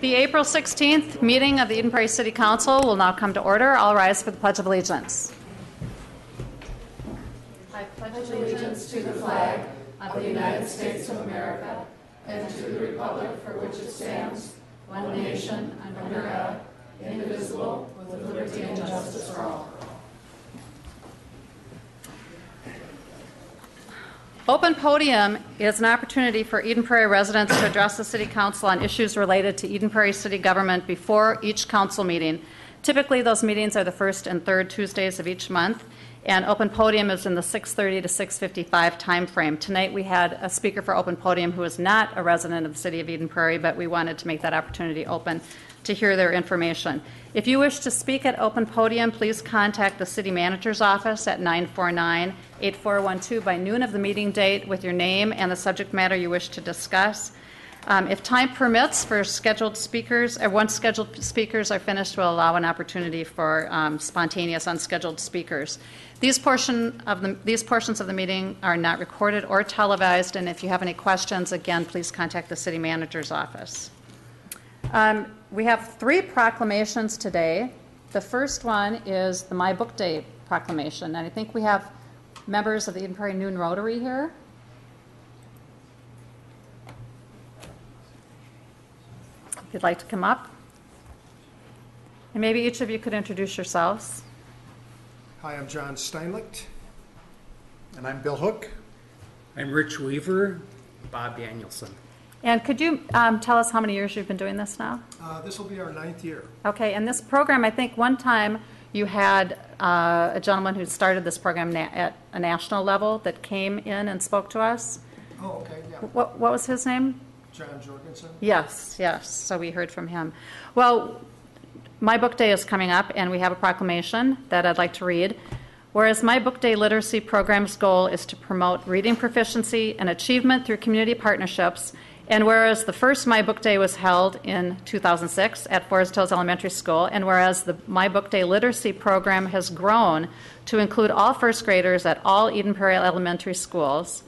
The April 16th meeting of the Eden Prairie City Council will now come to order. I'll rise for the Pledge of Allegiance. I pledge allegiance to the flag of the United States of America and to the republic for which it stands, one nation, under God, indivisible, with liberty and justice for all. Open Podium is an opportunity for Eden Prairie residents to address the City Council on issues related to Eden Prairie City government before each council meeting. Typically, those meetings are the first and third Tuesdays of each month, and Open Podium is in the 6:30 to 6:55 time frame. Tonight, we had a speaker for Open Podium who is not a resident of the City of Eden Prairie, but we wanted to make that opportunity open to hear their information. If you wish to speak at Open Podium, please contact the City Manager's Office at 949-8412 by noon of the meeting date with your name and the subject matter you wish to discuss. If time permits, for scheduled speakers, once scheduled speakers are finished, we'll allow an opportunity for spontaneous unscheduled speakers. These portions of the meeting are not recorded or televised, and if you have any questions, again, please contact the City Manager's Office. We have 3 proclamations today. The first one is the My Book Day proclamation, and I think we have members of the Eden Prairie Noon Rotary here. If you'd like to come up. And maybe each of you could introduce yourselves. Hi, I'm John Steinlicht. And I'm Bill Hook. I'm Rich Weaver. Bob Danielson. And could you tell us how many years you've been doing this now? This will be our 9th year. Okay, and this program, I think one time you had a gentleman who started this program at a national level that came in and spoke to us. Oh, okay, yeah. What was his name? John Jorgensen. Yes, so we heard from him. Well, My Book Day is coming up, and we have a proclamation that I'd like to read. Whereas My Book Day literacy program's goal is to promote reading proficiency and achievement through community partnerships, and whereas the first My Book Day was held in 2006 at Forest Hills Elementary School, and whereas the My Book Day literacy program has grown to include all first graders at all Eden Prairie elementary schools,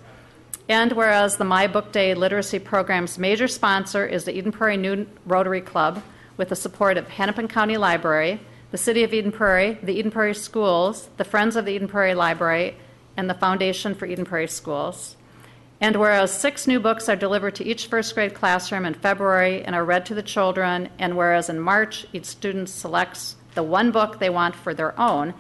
and whereas the My Book Day literacy program's major sponsor is the Eden Prairie Noon Rotary Club with the support of Hennepin County Library, the City of Eden Prairie, the Eden Prairie Schools, the Friends of the Eden Prairie Library, and the Foundation for Eden Prairie Schools. And whereas 6 new books are delivered to each first grade classroom in February and are read to the children, and whereas in March each student selects the one book they want for their own,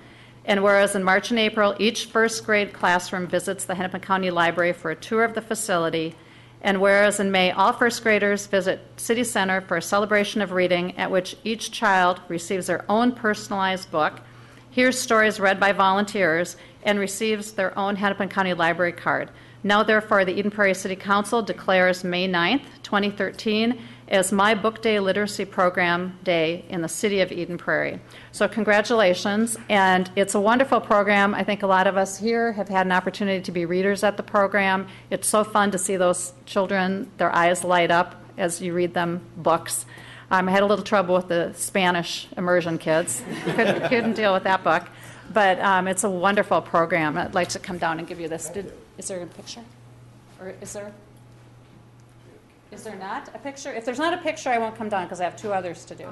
and whereas in March and April each first grade classroom visits the Hennepin County Library for a tour of the facility, and whereas in May all first graders visit City Center for a celebration of reading at which each child receives their own personalized book, hears stories read by volunteers, and receives their own Hennepin County Library card. Now, therefore, the Eden Prairie City Council declares May 9th, 2013 as My Book Day Literacy Program Day in the City of Eden Prairie. So congratulations, and it's a wonderful program. I think a lot of us here have had an opportunity to be readers at the program. It's so fun to see those children, their eyes light up as you read them books. I had a little trouble with the Spanish immersion kids. Couldn't deal with that book. But it's a wonderful program. I'd like to come down and give you this. Is there a picture? Or is there not a picture? If there's not a picture, I won't come down because I have 2 others to do.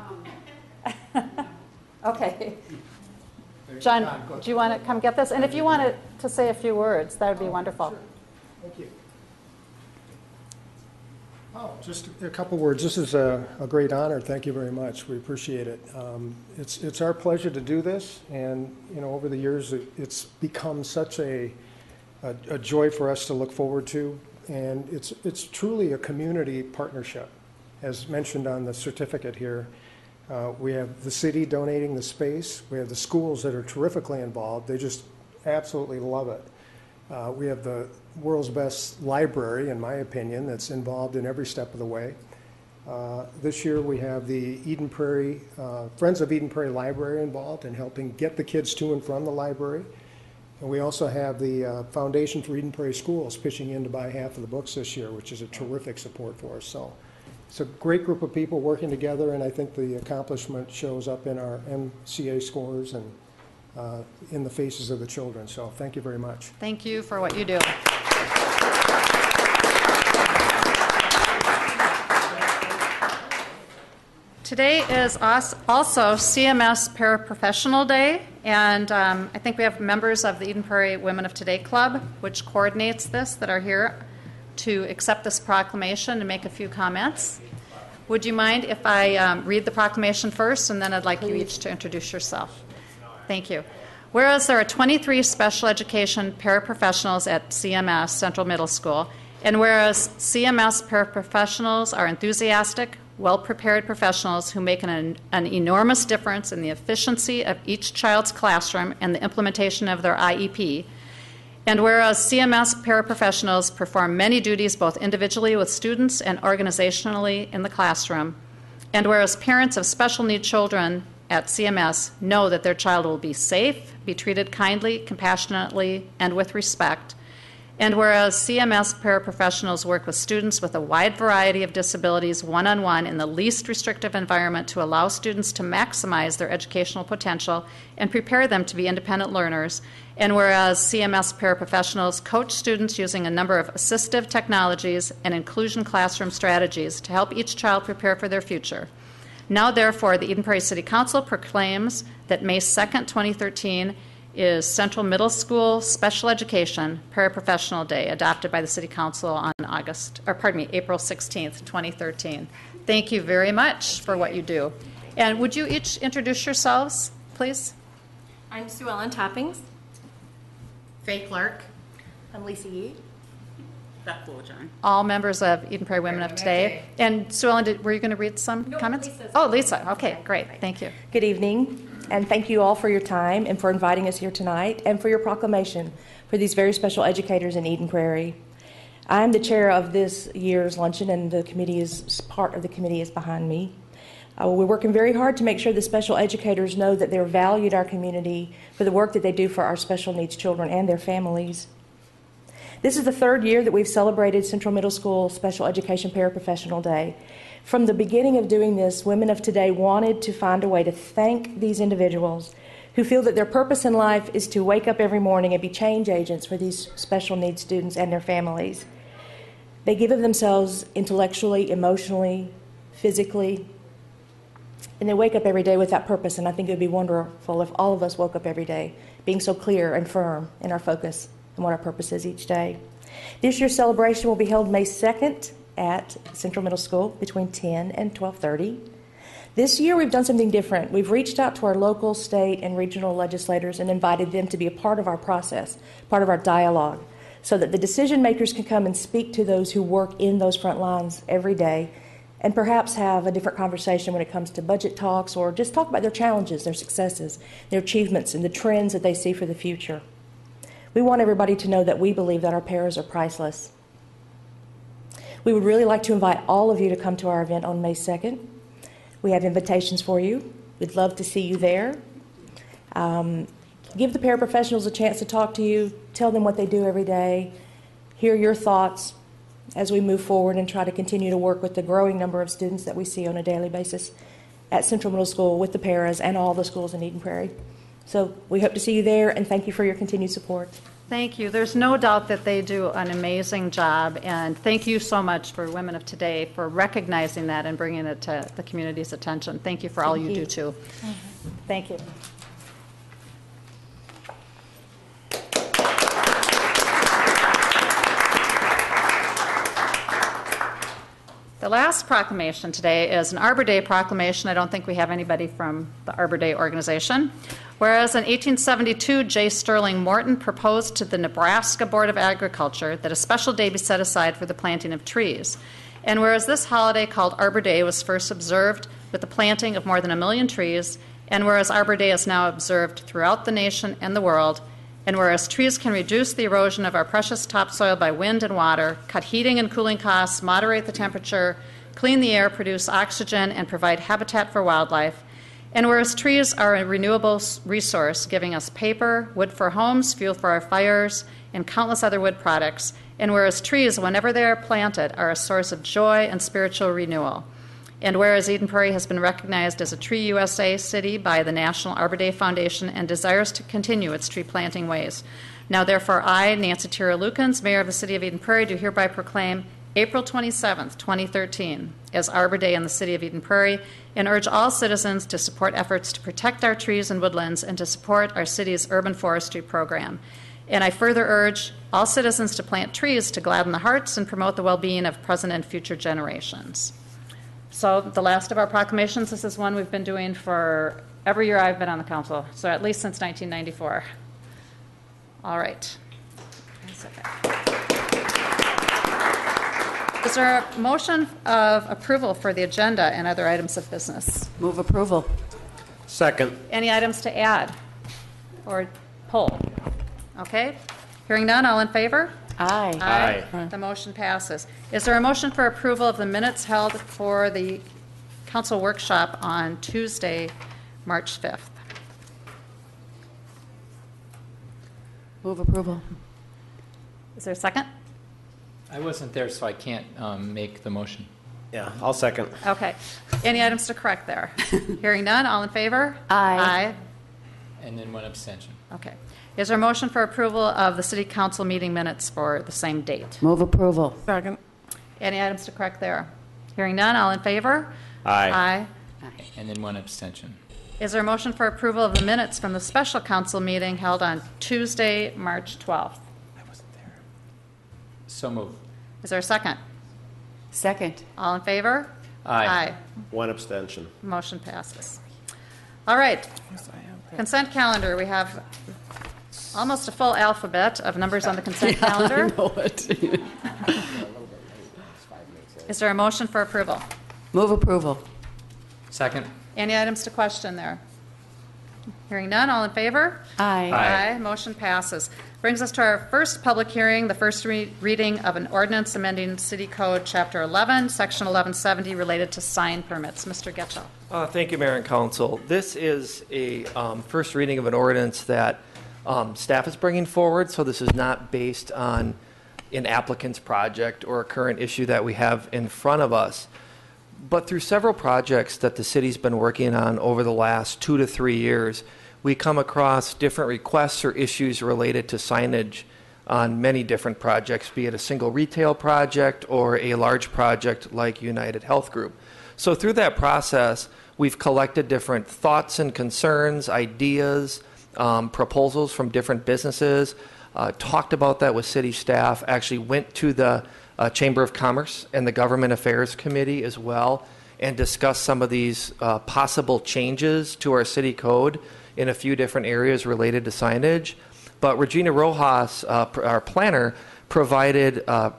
Okay. John, do you want to come get this? And if you wanted to say a few words, that would be wonderful. Sure. Thank you. Oh, just a couple words. This is a great honor. Thank you very much. We appreciate it. It's our pleasure to do this, and over the years it's become such a joy for us to look forward to, and it's truly a community partnership, as mentioned on the certificate here. We have the city donating the space. We have the schools that are terrifically involved. They just absolutely love it. We have the world's best library, in my opinion, that's involved in every step of the way. This year we have the Eden Prairie, Friends of Eden Prairie Library involved in helping get the kids to and from the library. And we also have the Foundation for Eden Prairie Schools pitching in to buy half of the books this year, which is a terrific support for us. So it's a great group of people working together, and I think the accomplishment shows up in our MCA scores and in the faces of the children. So thank you very much. Thank you for what you do. Today is also CMS Paraprofessional Day, and I think we have members of the Eden Prairie Women of Today Club, which coordinates this, that are here to accept this proclamation and make a few comments. Would you mind if I read the proclamation first, and then I'd like you each to introduce yourself. Thank you. Whereas there are 23 special education paraprofessionals at CMS Central Middle School, and whereas CMS paraprofessionals are enthusiastic, well-prepared professionals who make an enormous difference in the efficiency of each child's classroom and the implementation of their IEP, and whereas CMS paraprofessionals perform many duties both individually with students and organizationally in the classroom, and whereas parents of special need children at CMS know that their child will be safe, be treated kindly, compassionately, and with respect, and whereas CMS paraprofessionals work with students with a wide variety of disabilities one-on-one in the least restrictive environment to allow students to maximize their educational potential and prepare them to be independent learners, and whereas CMS paraprofessionals coach students using a number of assistive technologies and inclusion classroom strategies to help each child prepare for their future. Now, therefore, the Eden Prairie City Council proclaims that May 2nd, 2013 is Central Middle School Special Education Paraprofessional Day, adopted by the City Council on April 16th, 2013. Thank you very much for what you do. And would you each introduce yourselves, please? I'm Sue Ellen Toppings. Faye Clark. I'm Lisa Yee. Beth Wooljohn. All members of Eden Prairie Women of Today. And Sue Ellen, were you going to read some comments? Lisa's Lisa. Okay, great. Thank you. Good evening, and thank you all for your time and for inviting us here tonight and for your proclamation for these very special educators in Eden Prairie. I'm the chair of this year's luncheon, and part of the committee is behind me. We're working very hard to make sure the special educators know that they're valued in our community for the work that they do for our special needs children and their families. This is the third year that we've celebrated Central Middle School Special Education Paraprofessional Day. From the beginning of doing this, Women of Today wanted to find a way to thank these individuals who feel that their purpose in life is to wake up every morning and be change agents for these special needs students and their families. They give of themselves intellectually, emotionally, physically, and they wake up every day with that purpose, and I think it would be wonderful if all of us woke up every day being so clear and firm in our focus and what our purpose is each day. This year's celebration will be held May 2nd at Central Middle School between 10 and 12:30. This year we've done something different. We've reached out to our local, state, and regional legislators and invited them to be a part of our process, part of our dialogue, so that the decision makers can come and speak to those who work in those front lines every day and perhaps have a different conversation when it comes to budget talks, or just talk about their challenges, their successes, their achievements, and the trends that they see for the future. We want everybody to know that we believe that our paras are priceless. We would really like to invite all of you to come to our event on May 2nd. We have invitations for you. We'd love to see you there. Give the paraprofessionals a chance to talk to you, tell them what they do every day, hear your thoughts as we move forward and try to continue to work with the growing number of students that we see on a daily basis at Central Middle School with the paras and all the schools in Eden Prairie. So we hope to see you there, and thank you for your continued support. Thank you. There's no doubt that they do an amazing job, and thank you so much for Women of Today for recognizing that and bringing it to the community's attention. Thank you for all you do, too. Thank you. The last proclamation today is an Arbor Day proclamation. I don't think we have anybody from the Arbor Day organization. Whereas in 1872, J. Sterling Morton proposed to the Nebraska Board of Agriculture that a special day be set aside for the planting of trees. And whereas this holiday called Arbor Day was first observed with the planting of more than 1 million trees, and whereas Arbor Day is now observed throughout the nation and the world, and whereas trees can reduce the erosion of our precious topsoil by wind and water, cut heating and cooling costs, moderate the temperature, clean the air, produce oxygen, and provide habitat for wildlife, and whereas trees are a renewable resource, giving us paper, wood for homes, fuel for our fires, and countless other wood products, and whereas trees, whenever they are planted, are a source of joy and spiritual renewal. And whereas Eden Prairie has been recognized as a Tree USA city by the National Arbor Day Foundation and desires to continue its tree planting ways. Now, therefore, I, Nancy Tira Lukens, Mayor of the City of Eden Prairie, do hereby proclaim April 27th, 2013, as Arbor Day in the city of Eden Prairie, and urge all citizens to support efforts to protect our trees and woodlands and to support our city's urban forestry program. And I further urge all citizens to plant trees to gladden the hearts and promote the well-being of present and future generations. So the last of our proclamations, this is one we've been doing for every year I've been on the council, so at least since 1994. All right. Is there a motion of approval for the agenda and other items of business? Move approval. Second. Any items to add or pull? Okay. Hearing none, all in favor? Aye. Aye. The motion passes. Is there a motion for approval of the minutes held for the council workshop on Tuesday, March 5th? Move approval. Is there a second? I wasn't there, so I can't make the motion. Yeah, I'll second. Okay. Any items to correct there? Hearing none, all in favor? Aye. And then one abstention. Okay. Is there a motion for approval of the city council meeting minutes for the same date? Move approval. Second. Any items to correct there? Hearing none, all in favor? Aye. And then one abstention. Is there a motion for approval of the minutes from the special council meeting held on Tuesday, March 12th? I wasn't there. So moved. Is there a second? Second. All in favor? Aye. One abstention. Motion passes. All right. Consent calendar. We have almost a full alphabet of numbers on the consent calendar. I know it. Is there a motion for approval? Move approval. Second. Any items to question there? Hearing none, all in favor? Aye. Aye. Motion passes. Brings us to our first public hearing, the first reading of an ordinance amending City Code, Chapter 11, Section 1170, related to sign permits. Mr. Getchell. Thank you, Mayor and Council. This is a first reading of an ordinance that staff is bringing forward, so this is not based on an applicant's project or a current issue that we have in front of us. But through several projects that the city's been working on over the last 2 to 3 years, we come across different requests or issues related to signage on many different projects, be it a single retail project or a large project like United Health Group. So through that process, we've collected different thoughts and concerns, ideas, proposals from different businesses, talked about that with city staff, actually went to the Chamber of Commerce and the Government Affairs Committee as well, and discussed some of these possible changes to our city code in a few different areas related to signage. But Regina Rojas, our planner, provided a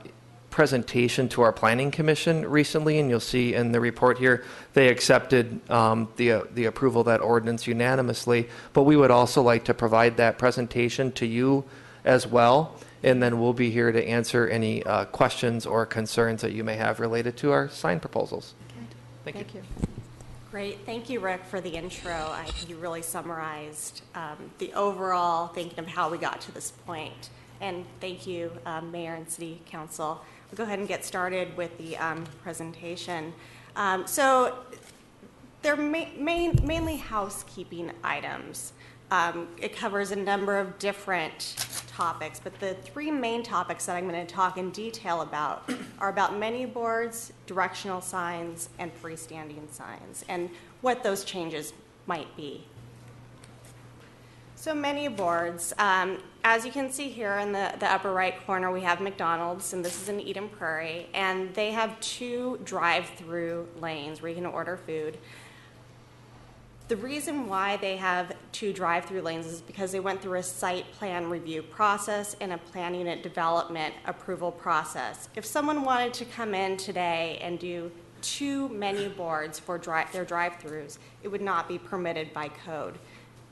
presentation to our Planning Commission recently, and you'll see in the report here they accepted the approval of that ordinance unanimously. But we would also like to provide that presentation to you as well, and then we'll be here to answer any questions or concerns that you may have related to our sign proposals. Okay. Thank you. Great. Thank you, Rick, for the intro. I think you really summarized the overall thinking of how we got to this point. And thank you, Mayor and City Council. We'll go ahead and get started with the presentation. So they're mainly housekeeping items. It covers a number of different topics, but the 3 main topics that I'm going to talk in detail about are about menu boards, directional signs, and freestanding signs, and what those changes might be. So menu boards, as you can see here in the upper right corner, we have McDonald's, and this is in Eden Prairie, and they have 2 drive-through lanes where you can order food. The reason why they have 2 drive-through lanes is because they went through a site plan review process and a plan unit development approval process. If someone wanted to come in today and do 2 menu boards for their drive-throughs, it would not be permitted by code.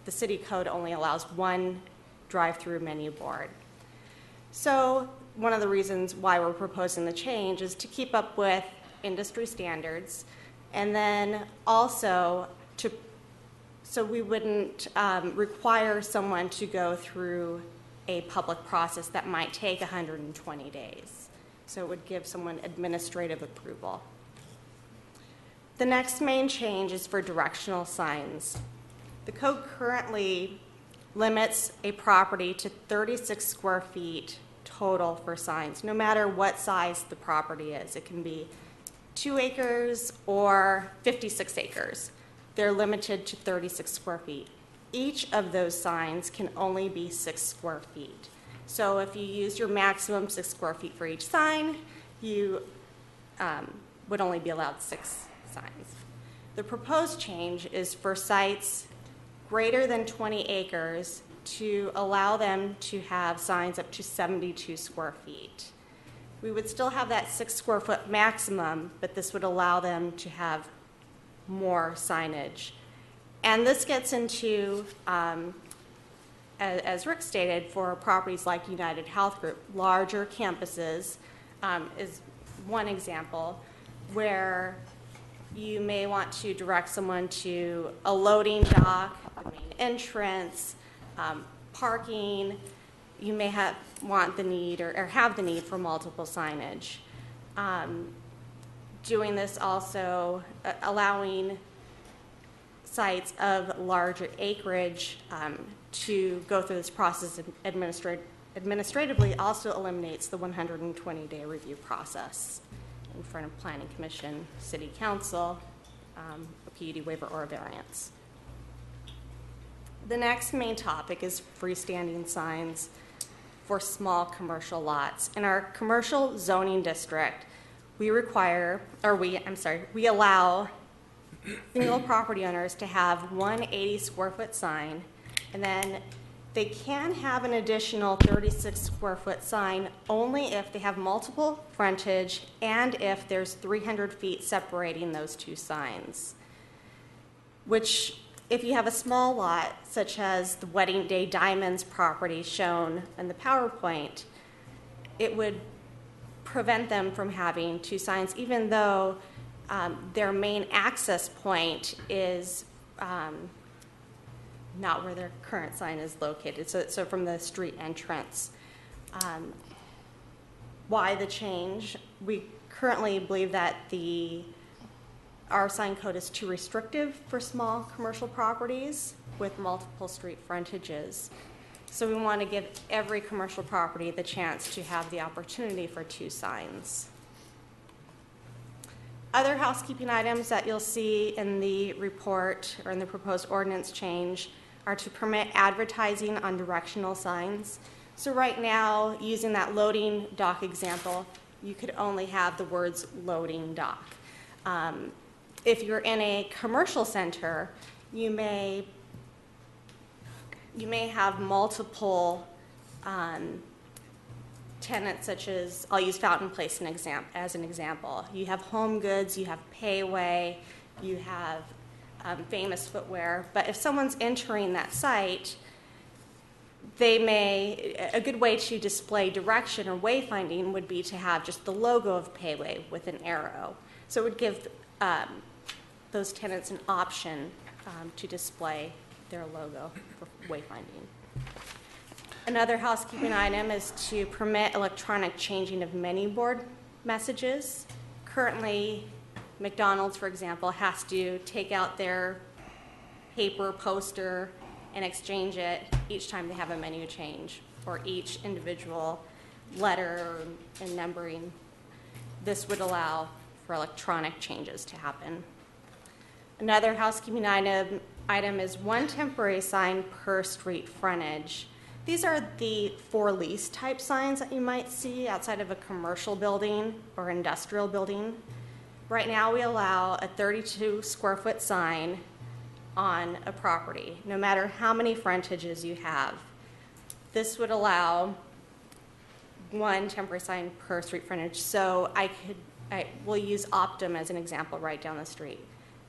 The city code only allows 1 drive-through menu board. So one of the reasons why we're proposing the change is to keep up with industry standards, and then also so we wouldn't require someone to go through a public process that might take 120 days. So it would give someone administrative approval. The next main change is for directional signs. The code currently limits a property to 36 square feet total for signs, no matter what size the property is. It can be 2 acres or 56 acres. They're limited to 36 square feet. Each of those signs can only be 6 square feet. So if you use your maximum 6 square feet for each sign, you would only be allowed 6 signs. The proposed change is for sites greater than 20 acres to allow them to have signs up to 72 square feet. We would still have that 6 square foot maximum, but this would allow them to have more signage. And this gets into, as Rick stated, for properties like United Health Group, larger campuses is one example where you may want to direct someone to a loading dock, the main entrance, parking. You may want the need or have the need for multiple signage. Doing this also allowing sites of larger acreage to go through this process administratively also eliminates the 120-day review process in front of Planning Commission, City Council, a PUD waiver or a variance. The next main topic is freestanding signs for small commercial lots. In our commercial zoning district, we allow single property owners to have one 80 square foot sign, and then they can have an additional 36 square foot sign only if they have multiple frontage and if there's 300 feet separating those two signs. Which, if you have a small lot, such as the Wedding Day Diamonds property shown in the PowerPoint, it would prevent them from having two signs, even though their main access point is not where their current sign is located, so from the street entrance. Why the change? We currently believe that our sign code is too restrictive for small commercial properties with multiple street frontages. So we want to give every commercial property the chance to have the opportunity for two signs. Other housekeeping items that you'll see in the report or in the proposed ordinance change are to permit advertising on directional signs. So right now, using that loading dock example, you could only have the words loading dock. If you're in a commercial center, you may have multiple tenants, such as, I'll use Fountain Place as an example. You have Home Goods, you have Payway, you have Famous Footwear, but if someone's entering that site, a good way to display direction or wayfinding would be to have just the logo of Payway with an arrow. So it would give those tenants an option to display their logo for wayfinding. Another housekeeping item is to permit electronic changing of menu board messages. Currently, McDonald's, for example, has to take out their paper poster and exchange it each time they have a menu change for each individual letter and numbering. This would allow for electronic changes to happen. Another housekeeping item is one temporary sign per street frontage. These are the for lease type signs that you might see outside of a commercial building or industrial building. Right now we allow a 32 square foot sign on a property, no matter how many frontages you have. This would allow one temporary sign per street frontage. So we'll use Optum as an example right down the street.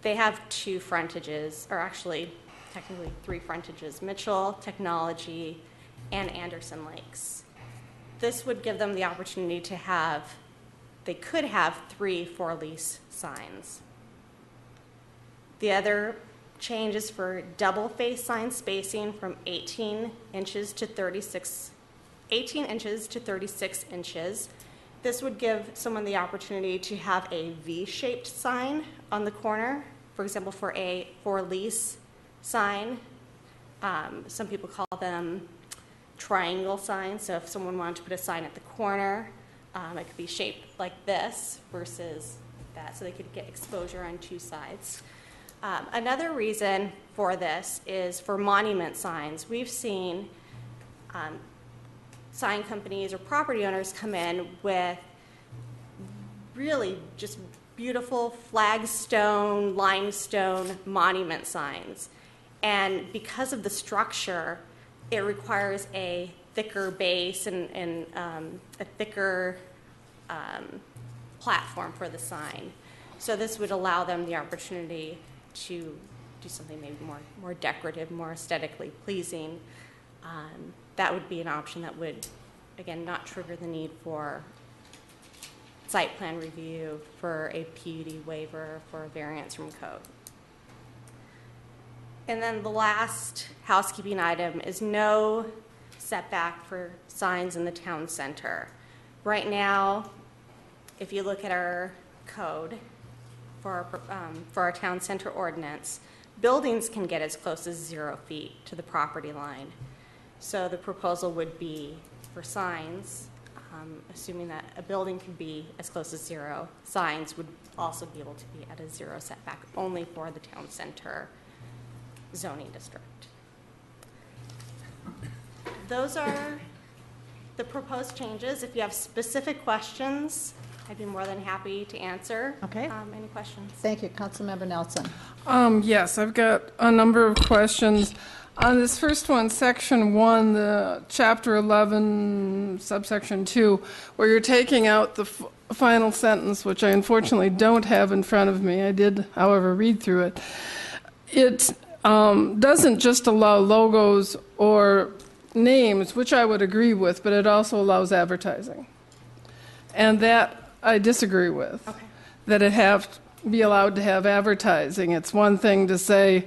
They have two frontages, or actually technically three frontages, Mitchell, Technology, and Anderson Lakes. This would give them the opportunity to they could have 3 for lease signs. The other change is for double face sign spacing from 18 inches to 36 inches. This would give someone the opportunity to have a V-shaped sign on the corner, for example, for a for lease sign. Some people call them triangle signs. So if someone wanted to put a sign at the corner, it could be shaped like this versus that, so they could get exposure on two sides. Another reason for this is for monument signs. We've seen sign companies or property owners come in with really just beautiful flagstone, limestone monument signs. And because of the structure, it requires a thicker base and a thicker platform for the sign. So this would allow them the opportunity to do something maybe more decorative, more aesthetically pleasing. That would be an option that would, again, not trigger the need for site plan review, for a PUD waiver, for a variance from code. And then the last housekeeping item is no setback for signs in the town center. Right now, if you look at our code for our town center ordinance, buildings can get as close as 0 feet to the property line. So the proposal would be for signs, assuming that a building could be as close as 0, signs would also be able to be at a 0 setback, only for the town center zoning district. Those are the proposed changes. If you have specific questions, I'd be more than happy to answer. Okay. Any questions? Thank you. Councilmember Nelson. Yes, I've got a number of questions. On this first one, Section 1, the Chapter 11, Subsection 2, where you're taking out the final sentence, which I unfortunately don't have in front of me. I did, however, read through it. It doesn't just allow logos or names, which I would agree with, but it also allows advertising. And that I disagree with, Okay. that it have to be allowed to have advertising. It's one thing to say,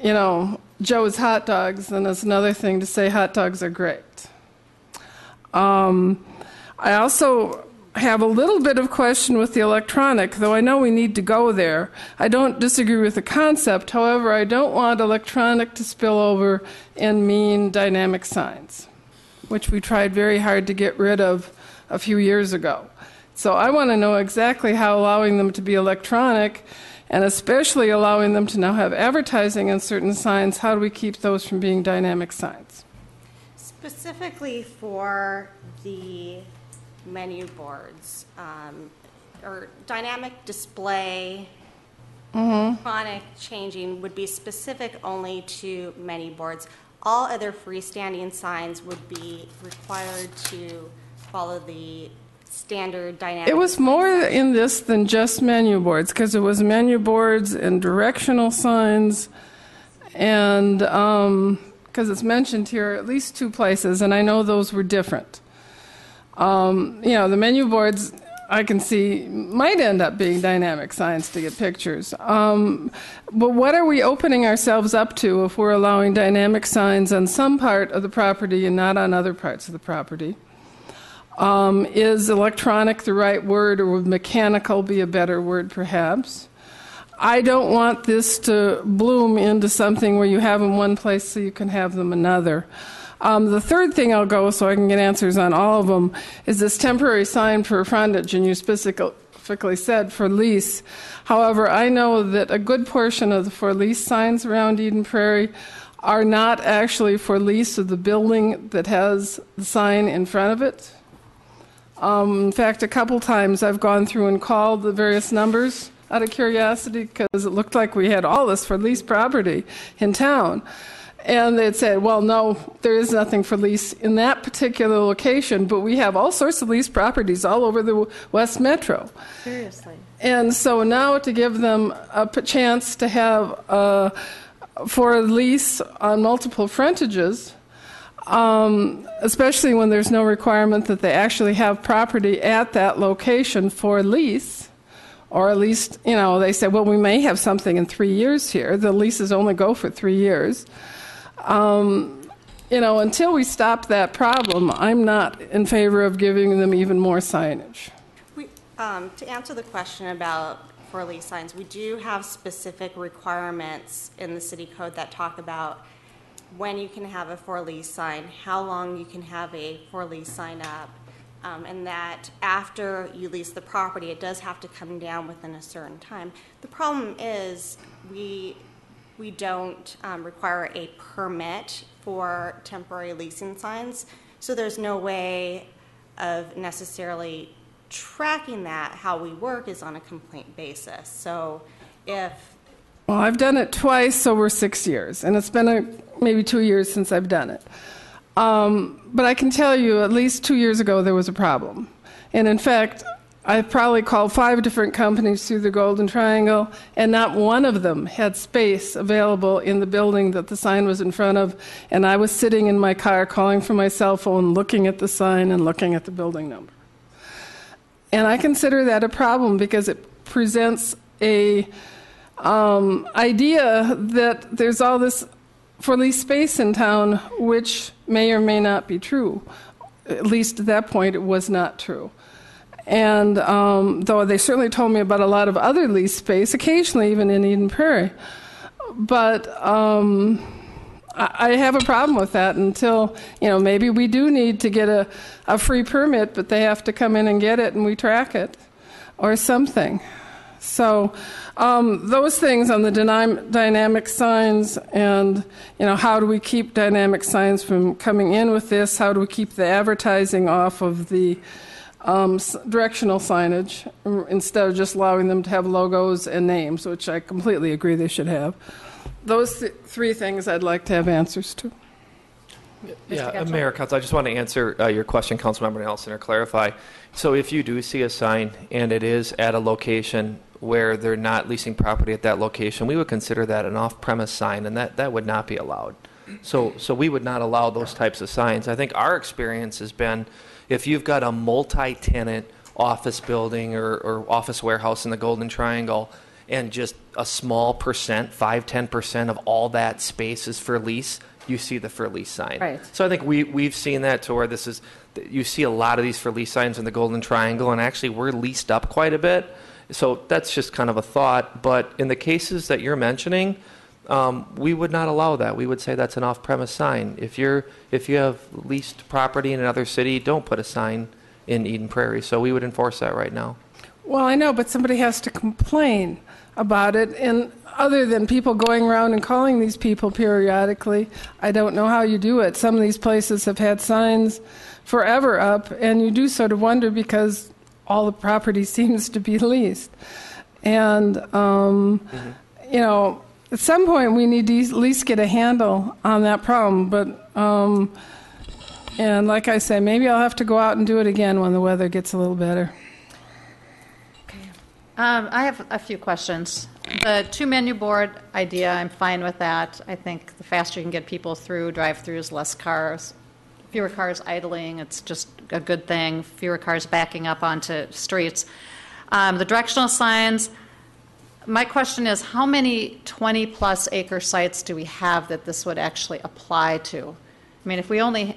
you know, Joe's Hot Dogs, and it's another thing to say hot dogs are great. I also have a little bit of question with the electronic, though I know we need to go there. I don't disagree with the concept. However, I don't want electronic to spill over and mean dynamic signs, which we tried very hard to get rid of a few years ago. So I want to know exactly how allowing them to be electronic, and especially allowing them to now have advertising on certain signs, how do we keep those from being dynamic signs? Specifically for the menu boards, or dynamic display, electronic changing would be specific only to menu boards. All other freestanding signs would be required to follow the standard dynamic. It was more in this than just menu boards, because it was menu boards and directional signs, and because it's mentioned here at least 2 places, and I know those were different. You know, the menu boards I can see might end up being dynamic signs to get pictures. But what are we opening ourselves up to if we're allowing dynamic signs on some part of the property and not on other parts of the property? Is electronic the right word, or would mechanical be a better word perhaps? I don't want this to bloom into something where you have them one place so you can have them another. The third thing I'll go, so I can get answers on all of them, is this temporary sign for frontage, and you specifically said for lease. However, I know that a good portion of the for lease signs around Eden Prairie are not actually for lease of the building that has the sign in front of it. In fact, a couple times I've gone through and called the various numbers out of curiosity, because it looked like we had all this for lease property in town. And they'd said, well, no, there is nothing for lease in that particular location, but we have all sorts of lease properties all over the West Metro. Seriously. And so now to give them a chance to have for a lease on multiple frontages, especially when there's no requirement that they actually have property at that location for lease, or at least, you know, they say, well, we may have something in 3 years here. The leases only go for 3 years. You know, until we stop that problem, I'm not in favor of giving them even more signage. To answer the question about for lease signs, we do have specific requirements in the city code that talk about when you can have a for lease sign, how long you can have a for lease sign up, and that after you lease the property, it does have to come down within a certain time. The problem is we don't require a permit for temporary leasing signs, so there's no way of necessarily tracking that. How we work is on a complaint basis. So if Well, I've done it twice over 6 years, and it's been maybe 2 years since I've done it. But I can tell you, at least 2 years ago, there was a problem. And in fact, I've probably called 5 different companies through the Golden Triangle, and not one of them had space available in the building that the sign was in front of. And I was sitting in my car calling from my cell phone, looking at the sign and looking at the building number. And I consider that a problem because it presents a idea that there's all this for lease space in town, which may or may not be true. At least at that point, it was not true. And though they certainly told me about a lot of other lease space, occasionally even in Eden Prairie. But I have a problem with that until, maybe we do need to get a free permit, but they have to come in and get it and we track it or something. So those things on the dynamic signs and, how do we keep dynamic signs from coming in with this? How do we keep the advertising off of the directional signage instead of just allowing them to have logos and names, which I completely agree they should have. Those 3 things I'd like to have answers to. Yeah, Mayor, Council, I just want to answer your question, Councilmember Nelson, or clarify. So if you do see a sign and it is at a location where they're not leasing property at that location, we would consider that an off-premise sign, and that would not be allowed. So we would not allow those types of signs. I think our experience has been if you've got a multi-tenant office building or office warehouse in the Golden Triangle and just a small percent, 5-10% of all that space is for lease, you see the for lease sign. Right. So I think we've seen that to where you see a lot of these for lease signs in the Golden Triangle, and actually we're leased up quite a bit. So that's just kind of a thought. But in the cases that you're mentioning, we would not allow that. We would say that's an off-premise sign. If you have leased property in another city, don't put a sign in Eden Prairie. So we would enforce that right now. Well, I know, but somebody has to complain about it. And other than people going around and calling these people periodically, I don't know how you do it. Some of these places have had signs forever up, and you do sort of wonder because all the property seems to be leased. And, at some point we need to at least get a handle on that problem. But, and like I say, maybe I'll have to go out and do it again when the weather gets a little better. I have a few questions. The 2-menu board idea, I'm fine with that. I think the faster you can get people through drive-throughs, less cars, fewer cars idling, it's just a good thing, fewer cars backing up onto streets. The directional signs, my question is how many 20-plus acre sites do we have that this would actually apply to? I mean,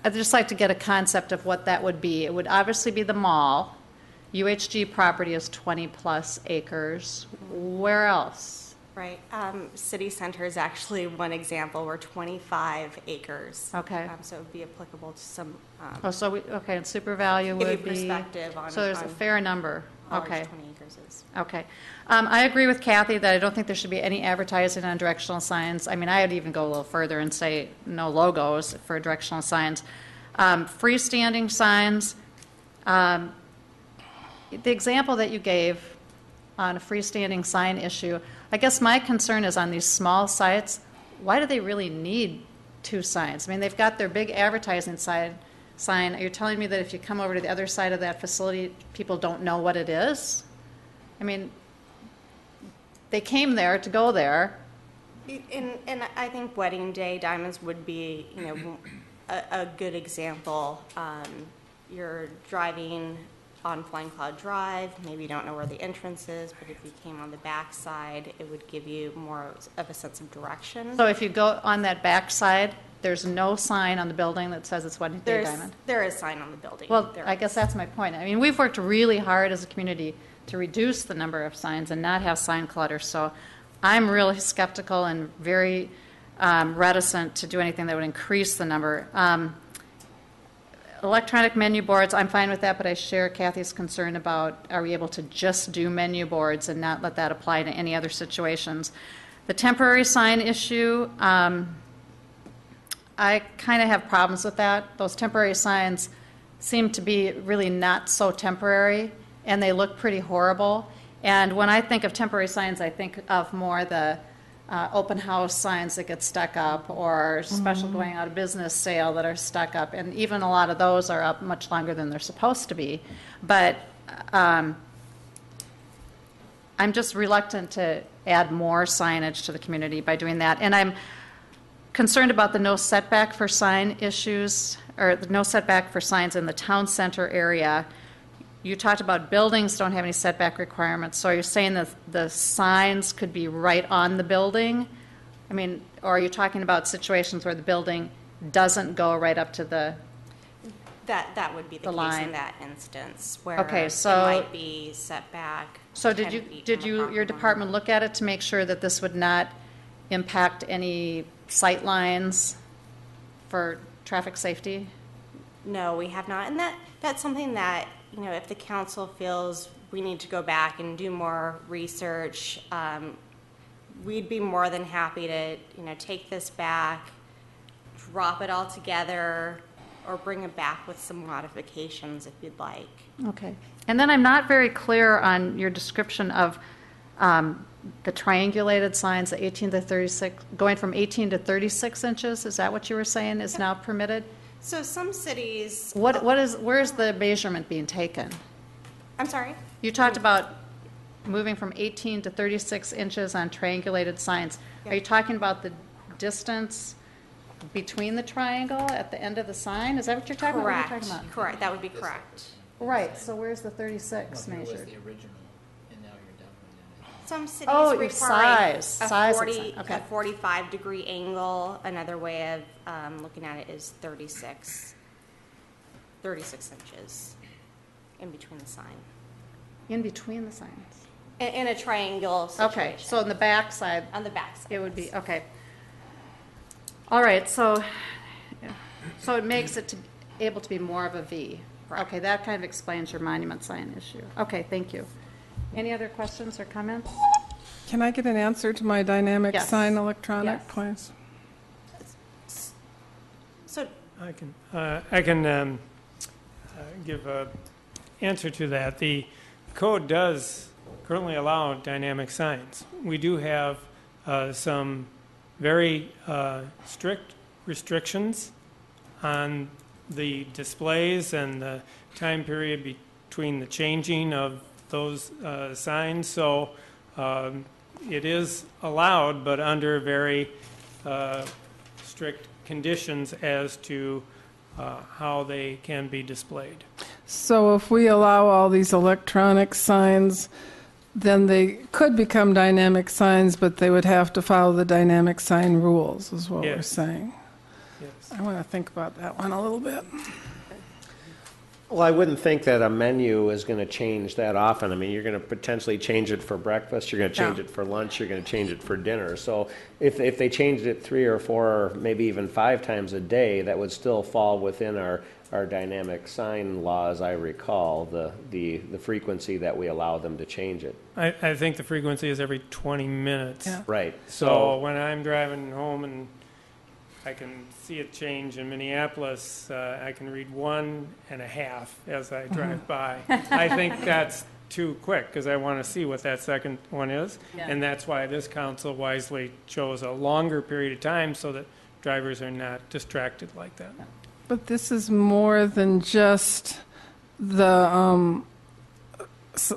I'd just like to get a concept of what that would be. It would obviously be the mall. UHG property is 20-plus acres. Where else? Right. City Center is actually one example. We're 25 acres. Okay. So it would be applicable to some. And super value Give you would be. perspective on. So there's a fair number. How large Okay. 20 acres is. Okay. I agree with Kathy that I don't think there should be any advertising on directional signs. I mean, I would even go a little further and say no logos for directional signs. Freestanding signs. The example that you gave on a freestanding sign issue, I guess my concern is on these small sites, why do they really need 2 signs? I mean, they've got their big advertising sign. You're telling me that if you come over to the other side of that facility, people don't know what it is? I mean, they came there to go there. And I think Wedding Day Diamonds would be, a good example. You're driving on Flying Cloud Drive, maybe you don't know where the entrance is, but if you came on the back side, it would give you more of a sense of direction. So if you go on that back side, there's no sign on the building that says it's Wedding Day Diamond? There is a sign on the building. Well, I guess that's my point. I mean, we've worked really hard as a community to reduce the number of signs and not have sign clutter. So I'm really skeptical and very reticent to do anything that would increase the number. Electronic menu boards, I'm fine with that, but I share Kathy's concern about, are we able to just do menu boards and not let that apply to any other situations? The temporary sign issue, I kind of have problems with that. Those temporary signs seem to be really not so temporary, and they look pretty horrible. And when I think of temporary signs, I think of more the open house signs that get stuck up, or special going out of business sale that are stuck up, and even a lot of those are up much longer than they're supposed to be. But I'm just reluctant to add more signage to the community by doing that. And I'm concerned about the no setback for sign issues, or the no setback for signs in the town center area. You talked about buildings don't have any setback requirements, so are you saying that the signs could be right on the building? I mean, or are you talking about situations where the building doesn't go right up to the That would be the case line. in that instance, where Okay, it so- might be set back. So 10 did feet from the your property line. department look at it to make sure that this would not impact any sight lines for traffic safety? No, we have not, and that's something that, if the council feels we need to go back and do more research, we'd be more than happy to, take this back, drop it all together, or bring it back with some modifications if you'd like. Okay. And then I'm not very clear on your description of the triangulated signs, the 18 to 36, going from 18 to 36 inches. Is that what you were saying is now permitted? So some cities. Where's the measurement being taken? I'm sorry? You talked about moving from 18 to 36 inches on triangulated signs. Are you talking about the distance between the triangle at the end of the sign? Is that what you're talking about? What are you Correct. talking about? Correct. That would be correct. Right, so where's the 36 measured? Some cities Oh, require size of sign, okay. a 45-degree angle. Another way of looking at it is 36 inches in between the sign. In between the signs? In a triangle situation. Okay, so on the back side, On the back side. it would be, okay. All right, so it makes it able to be more of a V. Correct. Okay, that kind of explains your monument sign issue. Okay, thank you. Any other questions or comments? Can I get an answer to my dynamic Yes. sign electronic, Yes. please? So I can give an answer to that. The code does currently allow dynamic signs. We do have some very strict restrictions on the displays and the time period between the changing of those signs. So it is allowed, but under very strict conditions as to how they can be displayed. So if we allow all these electronic signs, then they could become dynamic signs, but they would have to follow the dynamic sign rules, is what we're Yes. saying. Yes. I want to think about that one a little bit. Well, I wouldn't think that a menu is going to change that often. I mean, you're going to potentially change it for breakfast, you're going to change Yeah. it for lunch, you're going to change it for dinner. So if they changed it 3 or 4 or maybe even 5 times a day, that would still fall within our dynamic sign law, as I recall, the frequency that we allow them to change it. I think the frequency is every 20 minutes. Yeah. Right. So when I'm driving home and I can see it change in Minneapolis, I can read 1.5 as I drive by. I think that's too quick because I want to see what that second one is. Yeah. And that's why this council wisely chose a longer period of time so that drivers are not distracted like that. But this is more than just the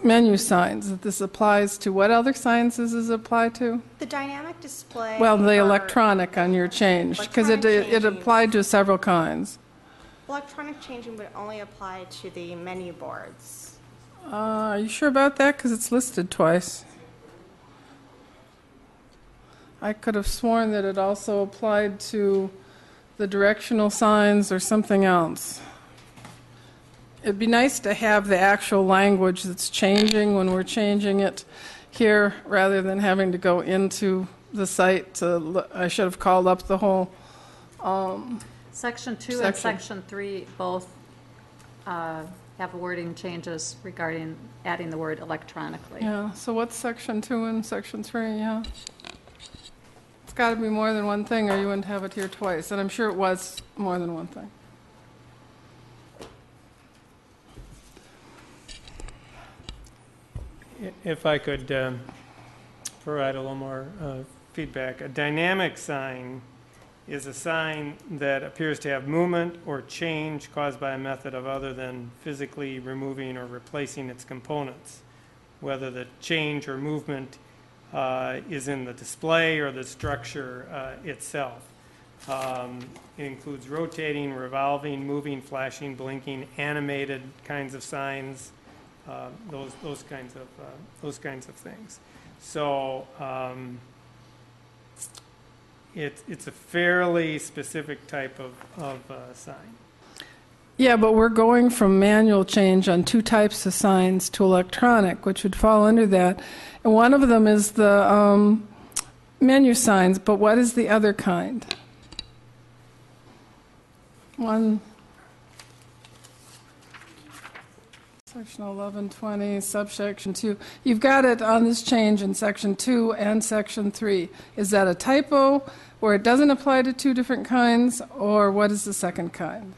menu signs. This applies to what other signs does this apply to? the dynamic display. Well, the or electronic on your change, because Electronic it changing. applied to several kinds. Electronic changing would only apply to the menu boards. Are you sure about that? Because it's listed twice. I could have sworn that it also applied to the directional signs or something else. It'd be nice to have the actual language that's changing when we're changing it here, rather than having to go into the site to, I should have called up the whole, Section 2 and Section. Section 3 both have wording changes regarding adding the word electronically. yeah, so what's section 2 and section 3, yeah? It's got to be more than one thing, or you wouldn't have it here twice, and I'm sure it was more than one thing. If I could provide a little more feedback. A dynamic sign is a sign that appears to have movement or change caused by a method of other than physically removing or replacing its components, whether the change or movement is in the display or the structure itself. It includes rotating, revolving, moving, flashing, blinking, animated kinds of signs, those kinds of things. So it's a fairly specific type of sign. Yeah, but we're going from manual change on 2 types of signs to electronic, which would fall under that. And one of them is the menu signs, but what is the other kind? One, section 1120, subsection 2. You've got it on this change in section 2 and section 3. Is that a typo where it doesn't apply to 2 different kinds, or what is the second kind?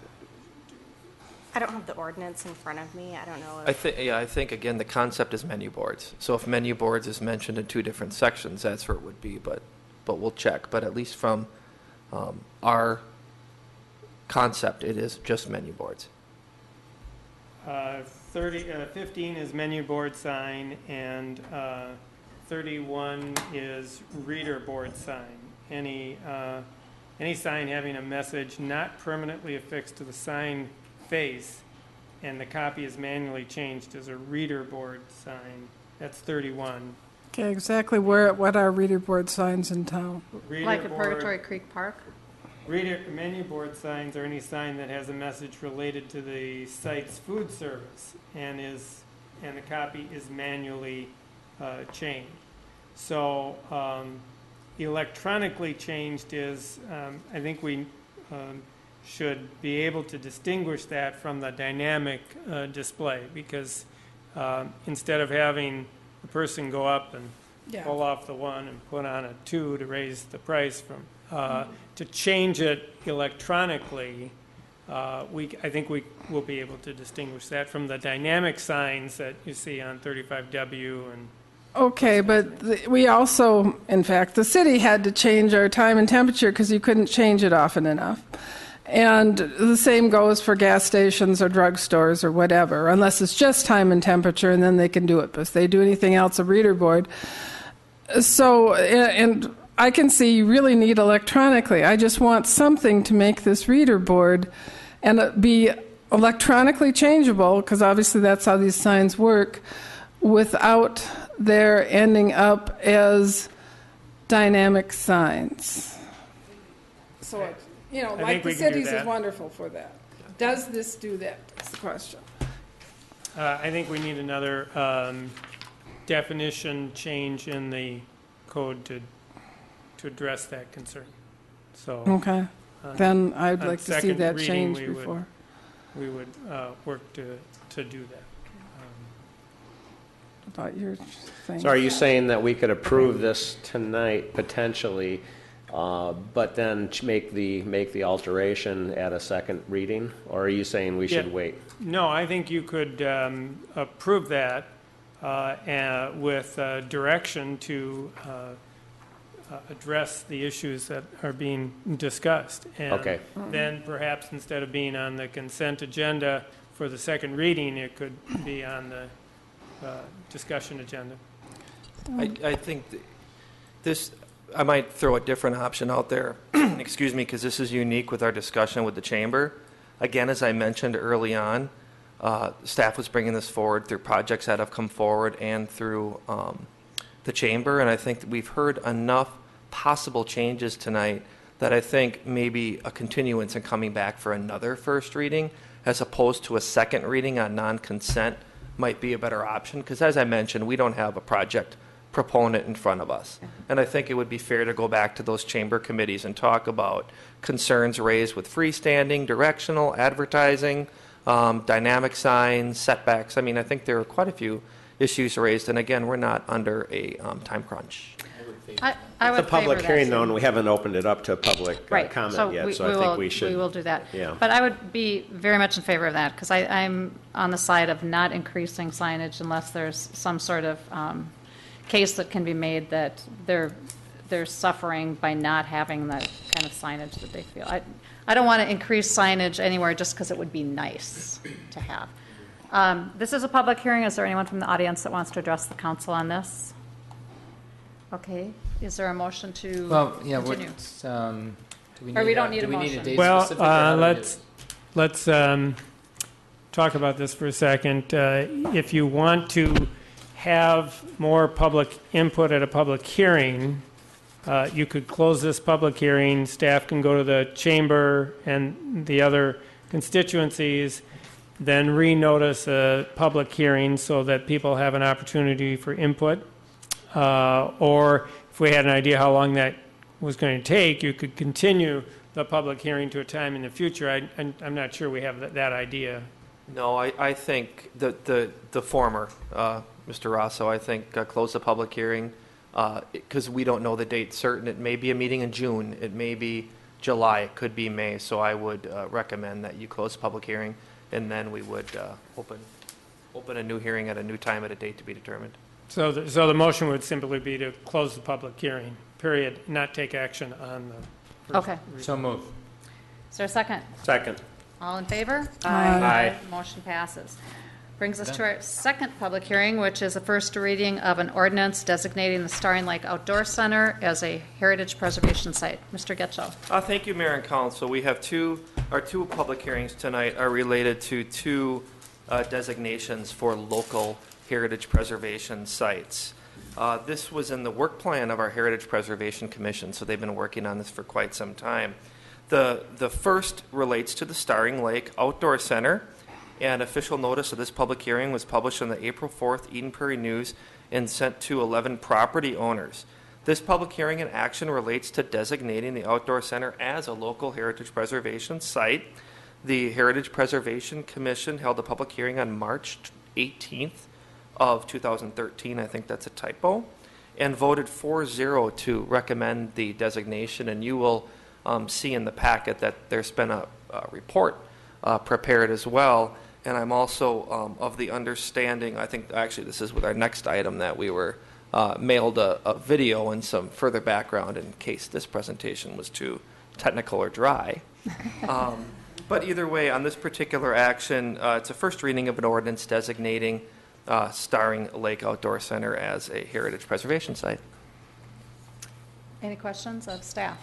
I don't have the ordinance in front of me. I don't know. I think again the concept is menu boards. So if menu boards is mentioned in 2 different sections, that's where it would be. But we'll check. But at least from our concept, it is just menu boards. 15 is menu board sign, and 31 is reader board sign. Any sign having a message not permanently affixed to the sign face and the copy is manually changed as a reader board sign. That's 31. Okay, exactly what are reader board signs in town? Reader Like at board- Purgatory Creek Park? Menu board signs are any sign that has a message related to the site's food service and the copy is manually changed. So electronically changed is, I think we should be able to distinguish that from the dynamic display, because instead of having the person go up and pull off the 1 and put on a 2 to raise the price from, to change it electronically, I think we will be able to distinguish that from the dynamic signs that you see on 35W and Okay, but we also, in fact, the city had to change our time and temperature because you couldn't change it often enough. And the same goes for gas stations or drugstores or whatever, unless it's just time and temperature, and then they can do it. But if they do anything else, a reader board. So, and I can see you really need electronically. I just want something to make this reader board and be electronically changeable, because obviously that's how these signs work, without their ending up as dynamic signs. So, you know, I like think we the can do cities is that. wonderful for that. Does this do that? That's the question. I think we need another definition change in the code to address that concern. So Okay. Then I'd on like to see second that reading, change we would- before. we would work to do that. About your thing. So are you saying that we could approve this tonight potentially, but then make the alteration at a second reading? Or are you saying we should Yeah. wait? No, I think you could approve that with direction to address the issues that are being discussed. And Okay. then perhaps instead of being on the consent agenda for the second reading, it could be on the discussion agenda. I think this, I might throw a different option out there, excuse me, because this is unique with our discussion with the chamber. Again, as I mentioned early on, staff was bringing this forward through projects that have come forward and through the chamber, and I think that we've heard enough possible changes tonight that I think maybe a continuance and coming back for another first reading as opposed to a second reading on non-consent might be a better option, because as I mentioned, we don't have a project proponent in front of us. And I think it would be fair to go back to those chamber committees and talk about concerns raised with freestanding, directional, advertising, dynamic signs, setbacks. I mean, I think there are quite a few issues raised, and again, we're not under a time crunch. I would It's a public favor that, hearing, too. though, and we haven't opened it up to public Right, comment yet, so I think we should. We will do that. Yeah. But I would be very much in favor of that, because I'm on the side of not increasing signage unless there's some sort of case that can be made that they're suffering by not having the kind of signage that they feel. I don't want to increase signage anywhere just because it would be nice to have. This is a public hearing. Is there anyone from the audience that wants to address the council on this? Okay. Is there a motion to Well, yeah, continue? what's, do we Or need we don't a, need do a we need a motion. date Well, specific? or how do we do let's it? talk about this for a second. If you want to have more public input at a public hearing, you could close this public hearing. Staff can go to the chamber and the other constituencies, then renotice a public hearing so that people have an opportunity for input. Or if we had an idea how long that was going to take, you could continue the public hearing to a time in the future. I'm not sure we have that idea. No, I think the former, Mr. Rosso, I think close the public hearing because we don't know the date certain. It may be a meeting in June. It may be July. It could be May. So I would recommend that you close the public hearing, and then we would open a new hearing at a new time at a date to be determined. So the motion would simply be to close the public hearing, period, not take action on the. Okay. So move. Is there a second? Second. All in favor? Aye. Motion passes. Brings us to our second public hearing, which is a first reading of an ordinance designating the Starring Lake Outdoor Center as a heritage preservation site. Mr. Getchell. Thank you, Mayor and Council. We have our two public hearings tonight are related to two designations for local heritage preservation sites. This was in the work plan of our Heritage Preservation Commission, so they've been working on this for quite some time. The first relates to the Starring Lake Outdoor Center, and official notice of this public hearing was published in the April 4th Eden Prairie News and sent to 11 property owners. This public hearing and action relates to designating the outdoor center as a local heritage preservation site. The Heritage Preservation Commission held a public hearing on March 18th of 2013, I think that's a typo, and voted 4-0 to recommend the designation. And you will see in the packet that there's been a report prepared as well. And I'm also of the understanding, I think actually this is with our next item, that we were mailed a video and some further background in case this presentation was too technical or dry. But either way, on this particular action, it's a first reading of an ordinance designating Starring Lake Outdoor Center as a heritage preservation site. Any questions of staff?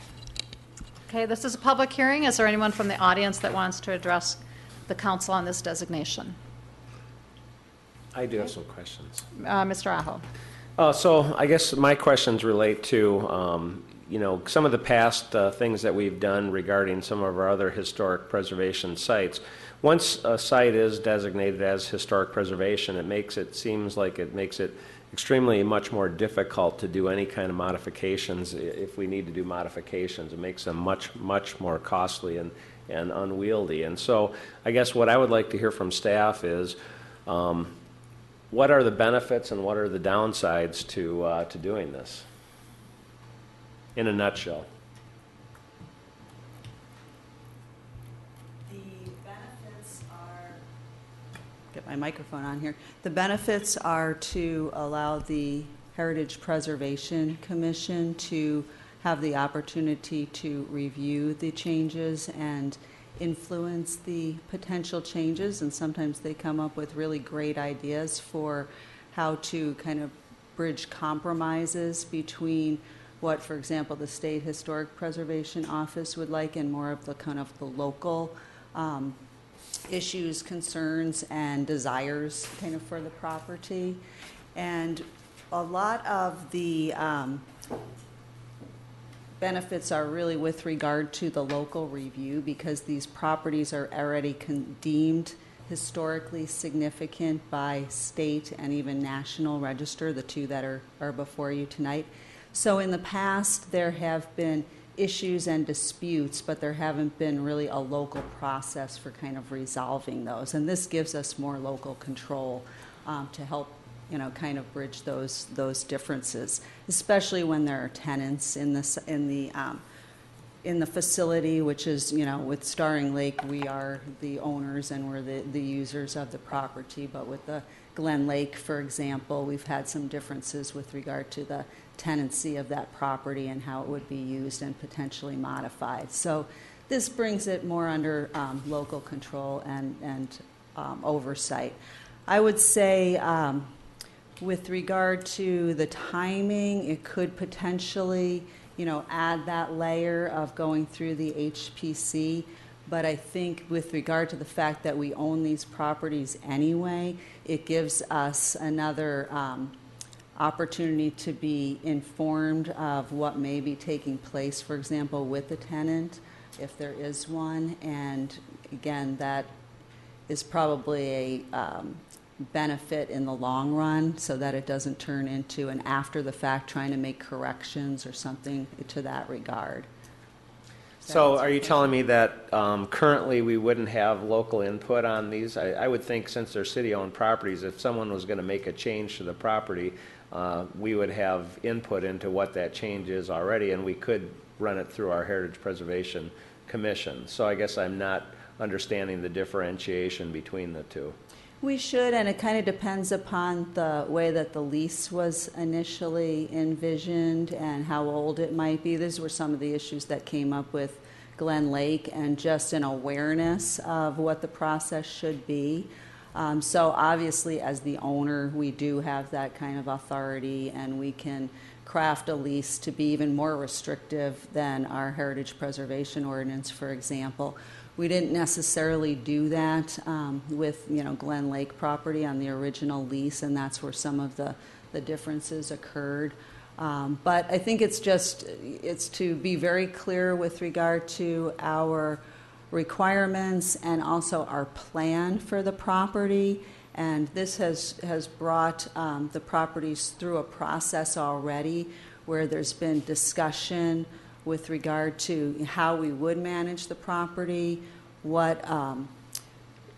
Okay, this is a public hearing. Is there anyone from the audience that wants to address the council on this designation? I do have some questions. Mr. Aho. So I guess my questions relate to, some of the past things that we've done regarding some of our other historic preservation sites. Once a site is designated as historic preservation, it seems like it makes it extremely much more difficult to do any kind of modifications. If we need to do modifications, it makes them much, much more costly and unwieldy. And so I guess what I would like to hear from staff is, what are the benefits and what are the downsides to doing this, in a nutshell? The benefits are, get my microphone on here. The benefits are to allow the Heritage Preservation Commission to have the opportunity to review the changes and influence the potential changes, and sometimes they come up with really great ideas for how to kind of bridge compromises between what, for example, the State Historic Preservation Office would like and more of the kind of the local issues, concerns, and desires kind of for the property. And a lot of the benefits are really with regard to the local review, because these properties are already deemed historically significant by state and even national register, the two that are before you tonight. So in the past, there have been issues and disputes, but there haven't been really a local process for kind of resolving those. And this gives us more local control to help, kind of bridge those differences, especially when there are tenants in the facility, which is, with Starring Lake, we are the owners and we're the users of the property. But with the Glen Lake, for example, we've had some differences with regard to the tenancy of that property and how it would be used and potentially modified. So this brings it more under local control and oversight. I would say with regard to the timing, it could potentially add that layer of going through the HPC. But I think with regard to the fact that we own these properties anyway, it gives us another opportunity to be informed of what may be taking place, for example, with the tenant, if there is one. And again, that is probably a benefit in the long run, so that it doesn't turn into an after the fact trying to make corrections or something to that regard. So are you telling me that currently we wouldn't have local input on these? I would think, since they're city-owned properties, if someone was going to make a change to the property, we would have input into what that change is already, and we could run it through our Heritage Preservation Commission. So I guess I'm not understanding the differentiation between the two. We should, and it kind of depends upon the way that the lease was initially envisioned and how old it might be. These were some of the issues that came up with Glen Lake, and just an awareness of what the process should be. So obviously, as the owner, we do have that kind of authority, and we can craft a lease to be even more restrictive than our Heritage Preservation Ordinance, for example. We didn't necessarily do that with, Glen Lake property on the original lease, and that's where some of the differences occurred. But I think it's to be very clear with regard to our requirements and also our plan for the property. And this has brought the properties through a process already where there's been discussion with regard to how we would manage the property, what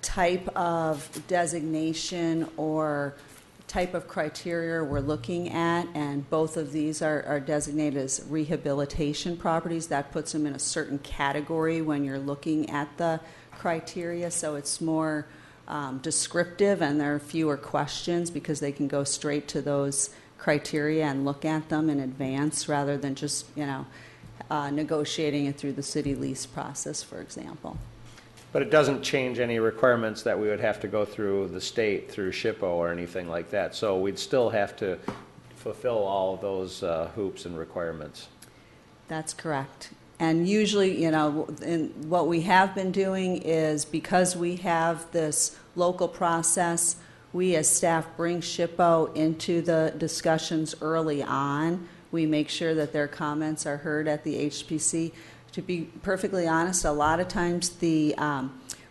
type of designation or type of criteria we're looking at, and both of these are designated as rehabilitation properties. That puts them in a certain category when you're looking at the criteria, so it's more descriptive and there are fewer questions because they can go straight to those criteria and look at them in advance rather than just, negotiating it through the city lease process, for example. But it doesn't change any requirements that we would have to go through the state, through SHPO or anything like that. So we'd still have to fulfill all of those hoops and requirements. That's correct. And usually, what we have been doing is, because we have this local process, we as staff bring SHPO into the discussions early on. We make sure that their comments are heard at the HPC. To be perfectly honest, a lot of times the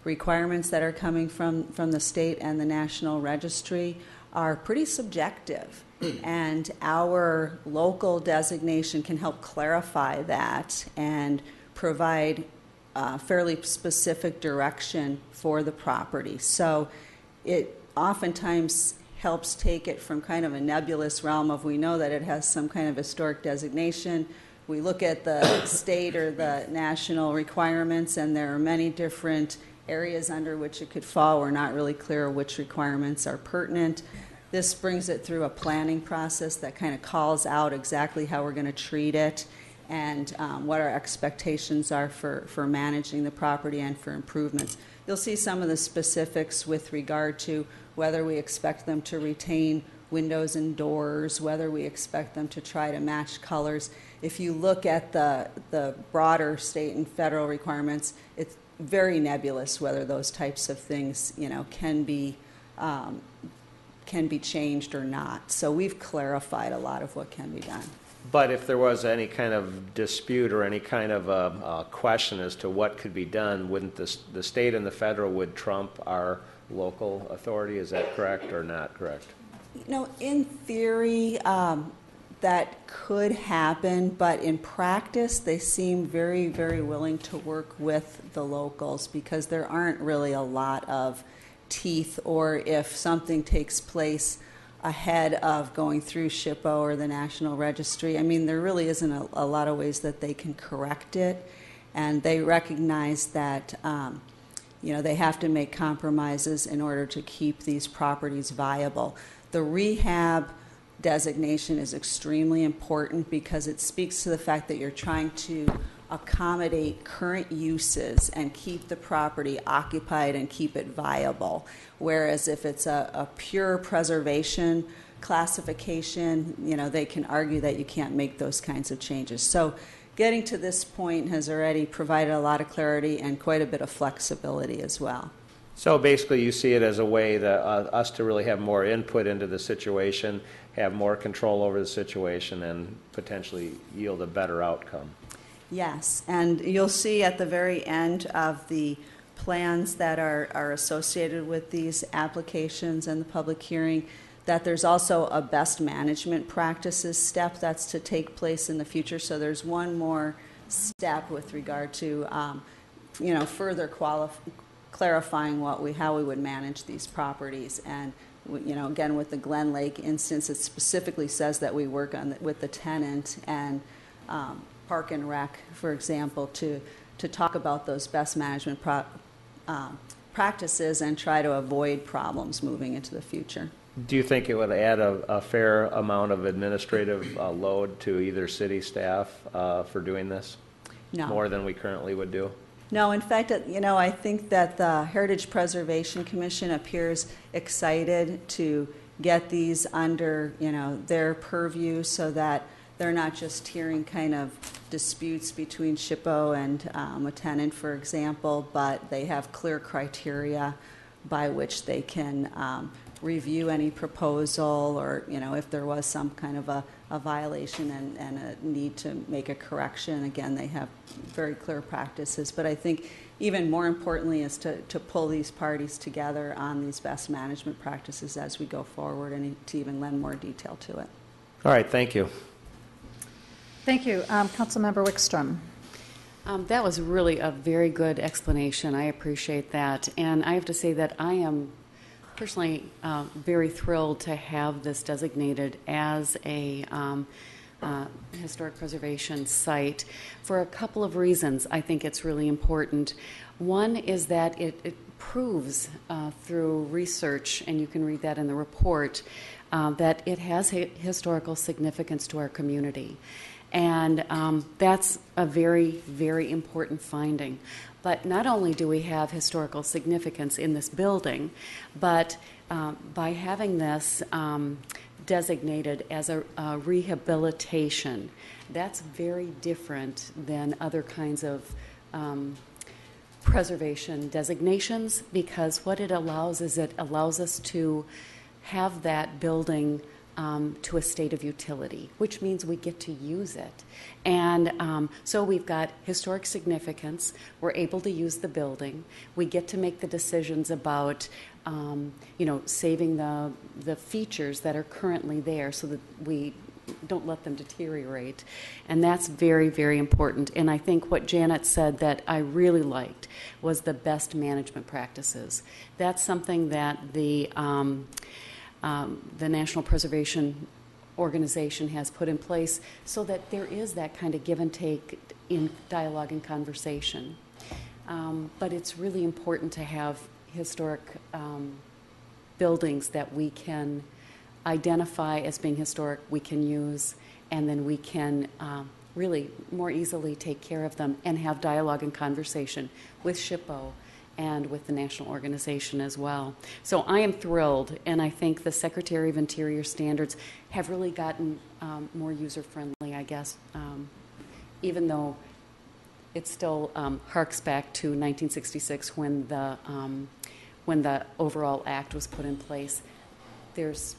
requirements that are coming from the state and the National Registry are pretty subjective. And our local designation can help clarify that and provide fairly specific direction for the property. So it oftentimes helps take it from kind of a nebulous realm of, we know that it has some kind of historic designation. We look at the state or the national requirements, and there are many different areas under which it could fall. We're not really clear which requirements are pertinent. This brings it through a planning process that kind of calls out exactly how we're going to treat it and what our expectations are for managing the property and for improvements. You'll see some of the specifics with regard to whether we expect them to retain windows and doors, whether we expect them to try to match colors. If you look at the broader state and federal requirements, it's very nebulous whether those types of things, can be changed or not. So we've clarified a lot of what can be done. But if there was any kind of dispute or any kind of a question as to what could be done, wouldn't the state and the federal would trump our local authority. Is that correct or not correct? You know, in theory, that could happen, but in practice, they seem very, very willing to work with the locals because there aren't really a lot of teeth, or if something takes place ahead of going through SHPO or the National Registry, I mean, there really isn't a lot of ways that they can correct it, and they recognize that you know, they have to make compromises in order to keep these properties viable. The rehab designation is extremely important because it speaks to the fact that you're trying to accommodate current uses and keep the property occupied and keep it viable. Whereas if it's a pure preservation classification, you know, they can argue that you can't make those kinds of changes. So getting to this point has already provided a lot of clarity and quite a bit of flexibility as well. So basically you see it as a way that us to really have more input into the situation, have more control over the situation, and potentially yield a better outcome. Yes, and you'll see at the very end of the plans that are associated with these applications and the public hearing that there's also a best management practices step that's to take place in the future. So there's one more step with regard to you know, further clarifying how we would manage these properties. And you know, again, with the Glen Lake instance, it specifically says that we work on with the tenant and Park and Rec, for example, to talk about those best management practices and try to avoid problems moving into the future. Do you think it would add a fair amount of administrative load to either city staff for doing this? No. More than we currently would do? No, in fact, you know, I think that the Heritage Preservation Commission appears excited to get these under, you know, their purview so that they're not just hearing kind of disputes between SHPO and a tenant, for example, but they have clear criteria by which they can review any proposal, or, you know, if there was some kind of a violation and a need to make a correction. Again, they have very clear practices. But I think even more importantly is to pull these parties together on these best management practices as we go forward and to even lend more detail to it. All right, thank you. Thank you. Councilmember Wickstrom. That was really a very good explanation. I appreciate that. And I have to say that I am personally very thrilled to have this designated as a historic preservation site for a couple of reasons. I think it's really important. One is that it proves through research, and you can read that in the report, that it has historical significance to our community. And that's a very, very important finding. But not only do we have historical significance in this building, but by having this designated as a rehabilitation, that's very different than other kinds of preservation designations, because what it allows is it allows us to have that building to a state of utility, which means we get to use it. And so we've got historic significance. We're able to use the building. We get to make the decisions about, you know, saving the features that are currently there so that we don't let them deteriorate. And that's very, very important. And I think what Janet said that I really liked was the best management practices. That's something that the National Preservation Organization has put in place so that there is that kind of give and take in dialogue and conversation. But it's really important to have historic buildings that we can identify as being historic, we can use, and then we can really more easily take care of them and have dialogue and conversation with SHPO and with the national organization as well. So I am thrilled, and I think the Secretary of Interior standards have really gotten more user-friendly, I guess, even though it still harks back to 1966 when the overall act was put in place. There's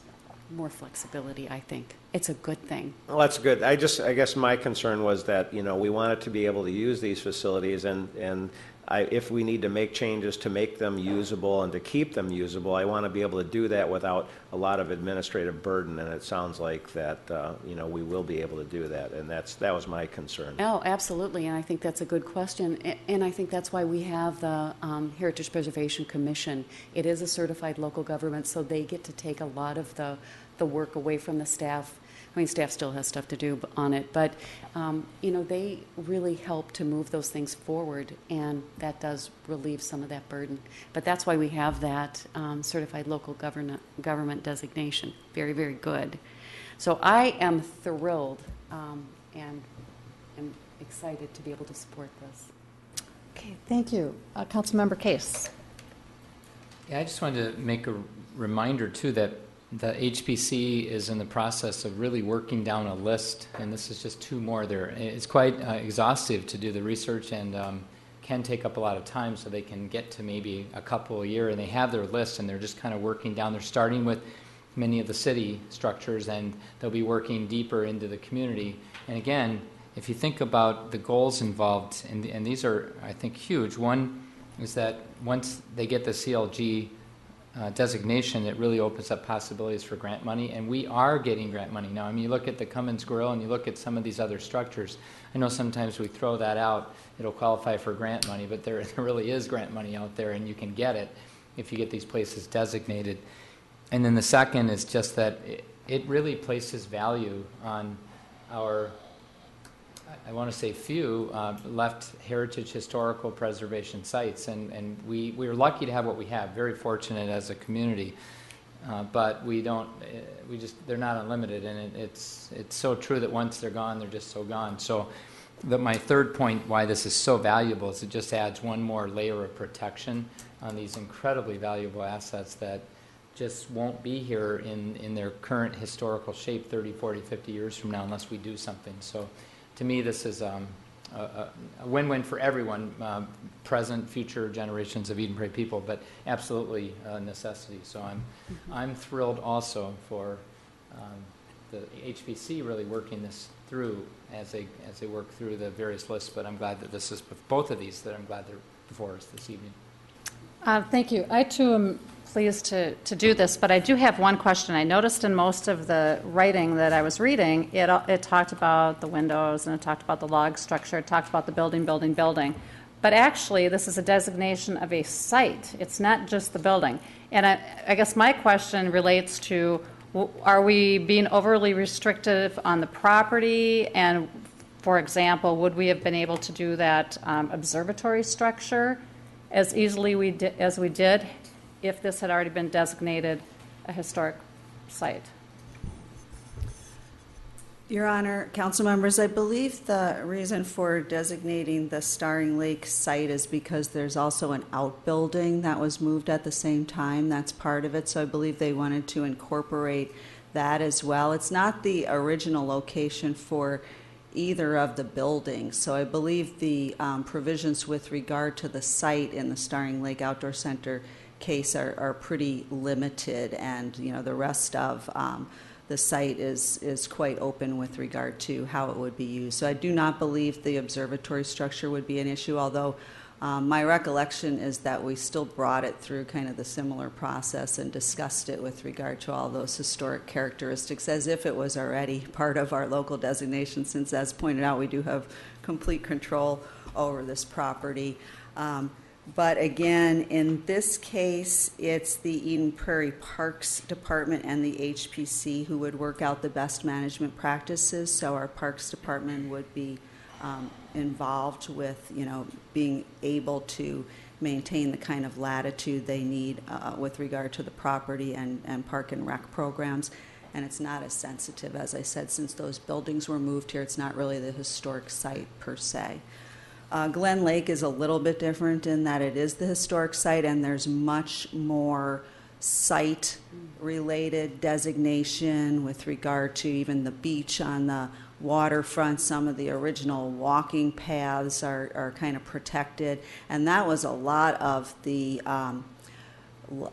more flexibility, I think. It's a good thing. Well, that's good. I guess my concern was that, you know, we wanted to be able to use these facilities, and if we need to make changes to make them usable and to keep them usable, I want to be able to do that without a lot of administrative burden, and it sounds like that, we will be able to do that, and that was my concern. Oh, absolutely, and I think that's a good question, and I think that's why we have the Heritage Preservation Commission. It is a certified local government, so they get to take a lot of the work away from the staff. I mean, staff still has stuff to do on it, but, they really help to move those things forward, and that does relieve some of that burden. But that's why we have that certified local government designation. Very, very good. So I am thrilled and am excited to be able to support this. Okay, thank you. Councilmember Case. Yeah, I just wanted to make a reminder, too, that the HPC is in the process of really working down a list, and this is just two more there. It's quite exhaustive to do the research and can take up a lot of time, so they can get to maybe a couple a year, and they have their list, and they're just kind of working down. They're starting with many of the city structures, and they'll be working deeper into the community. And again, if you think about the goals involved, and these are, I think, huge. One is that once they get the CLG designation, it really opens up possibilities for grant money, and we are getting grant money now. I mean, you look at the Cummins Grill and you look at some of these other structures. I know sometimes we throw that out, it'll qualify for grant money, but there really is grant money out there, and you can get it if you get these places designated. And then the second is just that it really places value on our, I want to say few, left heritage historical preservation sites, and we're lucky to have what we have, very fortunate as a community, but they're not unlimited, and it's so true that once they're gone, they're just so gone. So my third point why this is so valuable is it just adds one more layer of protection on these incredibly valuable assets that just won't be here in their current historical shape 30, 40, 50 years from now unless we do something. So to me, this is a win-win for everyone, present, future generations of Eden Prairie people, but absolutely a necessity. So I'm thrilled also for the HPC really working this through as they work through the various lists. But I'm glad that this is both of these that I'm glad they're before us this evening. Thank you. I, too, am pleased to do this, but I do have one question. I noticed in most of the writing that I was reading, it talked about the windows, and it talked about the log structure, it talked about the building. But actually, this is a designation of a site. It's not just the building. And I guess my question relates to, are we being overly restrictive on the property? And, for example, would we have been able to do that observatory structure as easily as we did if this had already been designated a historic site? Your Honor, council members, I believe the reason for designating the Staring Lake site is because there's also an outbuilding that was moved at the same time. That's part of it, so I believe they wanted to incorporate that as well. It's not the original location for either of the buildings, so I believe the provisions with regard to the site in the Staring Lake Outdoor Center case are pretty limited, and the rest of the site is quite open with regard to how it would be used. So I do not believe the observatory structure would be an issue, although my recollection is that we still brought it through kind of the similar process and discussed it with regard to all those historic characteristics as if it was already part of our local designation, since, as pointed out, we do have complete control over this property. But again, in this case, it's the Eden Prairie Parks Department and the HPC who would work out the best management practices. So our Parks Department would be involved with, being able to maintain the kind of latitude they need with regard to the property and park and rec programs. And it's not as sensitive, as I said, since those buildings were moved here. It's not really the historic site per se. Glen Lake is a little bit different in that it is the historic site, and there's much more site-related designation with regard to even the beach on the waterfront. Some of the original walking paths are kind of protected, and that was a lot of the